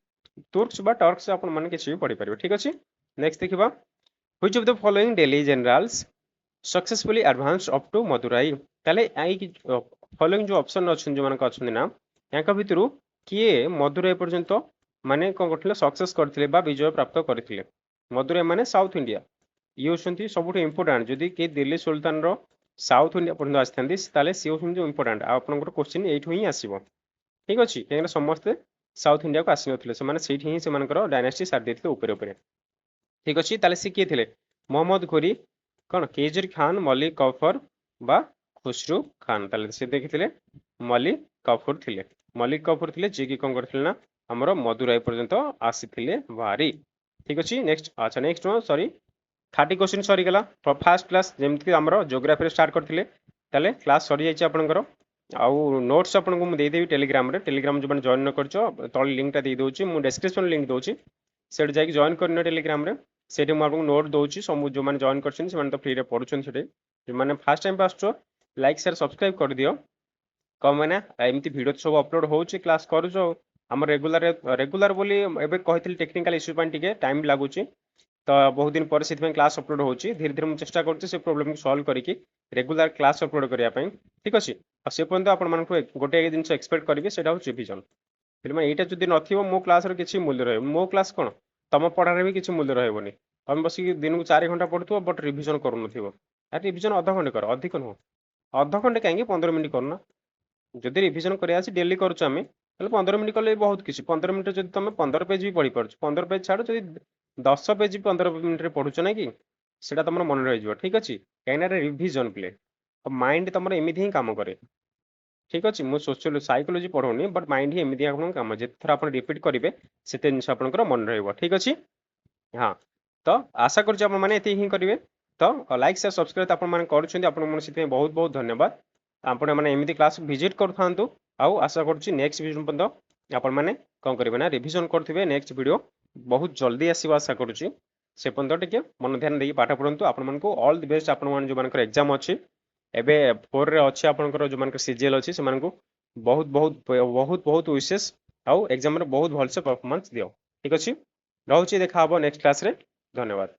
तुर्क्स बा टर्क्स आपण माने किछि भी पढ़ी परिबे ठीक अछि नेक्स्ट देखिबा which of the following Delhi generals successfully advance up to Madurai ताले आई फॉलोइंग जो ऑप्शन अछन जो मानक अछन ना यांका भितरु किए मदुराई पर्यंत माने कोन करथिले सक्सेस करथिले बा विजय प्राप्त करथिले मदुराई माने साउथ इंडिया ये होछंती सबुठ इंपोर्टेंट जदि के दिल्ली सुल्तान रो साउथ इंडिया पर्यंत आस्थांती ताले सी होछंती इंपोर्टेंट आ आपनकर क्वेश्चन एठु ही आसीबो ठीक अछि केना समस्त साउथ इंडिया को आसी नथिले से माने सेठी ही से मानकर डायनेस्टी साथ देथिले ऊपर ऊपर ठीक अछि ताले सी के थिले मोहम्मद घोरी कौन केजर खान मलिक कफर बा खुसरू खान ताले से देखिथिले मलिक कफर थिले मलिक कफर थिले जे की कोन करथिले ना हमरो मदुराई पर्यंत आसीथिले भारी ठीक अछि नेक्स्ट अच्छा नेक्स्ट वन सॉरी 30 क्वेश्चन सरी गला फर्स्ट क्लास जेमति हमरो ज्योग्राफी स्टार्ट करथिले ताले क्लास सरी जायछि आपनकर आउ नोट्स आपनको मु देदेबी टेलीग्राम जो माने जॉइन न करछो तळ लिंक टा दे दोछि मु डिस्क्रिप्शन लिंक दोछि सेट जाई जॉइन करनो टेलीग्राम रे सेठी मु आपनको नोट दोछि सब जो माने जॉइन करछन से माने तो फ्री रे पढुछन सेठी जो माने फर्स्ट टाइम पासछो लाइक शेयर सब्सक्राइब कर दियो कम माने एमती वीडियो सब अपलोड होछि क्लास करूछो हम रेगुलर बोली एबे कहितली टेक्निकल इश्यू पान टिके टाइम लागुछि तो बहुत दिन पर से क्लास अपलोड होछि धीरे धीरे मु चेष्टा करछि से प्रॉब्लम को सॉल्व करिकि रेगुलर क्लास अपलोड करिया पई ठीक अछि आ से पर्यंत आपण मानकु गोटे जिनिस एक्सपेक्ट करिवे सेटा हो रिवीजन फिर मैं एटा जदि नथिबो मो क्लास रो किछि मूल्य रहै मो क्लास कोन तम पढ़ारे भी किछि मूल्य रहबोनी हम बसी दिन को 4 घंटा पढुथबो बट रिवीजन करू नथिबो आ रिवीजन आधा घंटे कर अधिक न आधा घंटे काहे 15 मिनिट करना जदि रिवीजन करिया अछि डेली करछु आमे ताले 15 मिनिट करले बहुत किछि 15 मिनिट जदि तमे 15 पेज भी पढी परछु 15 पेज छाडो जदि 10 पेज 15 मिनिट रे पढुछ ना कि सेटा तमर मन रहि जइबो ठीक अछि काहेना रिवीजन प्ले माइंड तमर एमिति ही काम करे ठीक अछि मु सोशल साइकोलॉजी पढौनी बट माइंड ही एमिति आपन काम जे थरा आपन रिपीट करिवे सेते जिंस आपनकर मन रहइबो ठीक अछि हां तो आशा करछि आपन माने एते ही करिवे तो लाइक शेयर सब्सक्राइब आपन माने करूछन्ती आपन मन सिते बहुत बहुत धन्यवाद आपण माने एमिति क्लास विजिट करथांतु आउ आशा करछि नेक्स्ट वीडियो पंत आपण माने कोन करिवे ना रिवीजन करथिबे नेक्स्ट वीडियो बहुत जल्दी आसीबा आशा करछि से पंत टिके मन ध्यान देई पाठ पढंतु आपण मानको ऑल द बेस्ट आपण मान जो मानकर एग्जाम अछि एबे 4 रे अछि आपनकर जो मानकर सीजीएल अछि से मानको बहुत बहुत बहुत बहुत विशेष आउ एग्जाम रे बहुत भलसे परफॉर्मेंस दियो ठीक अछि रहउछि देखा हबो नेक्स्ट क्लास रे धन्यवाद।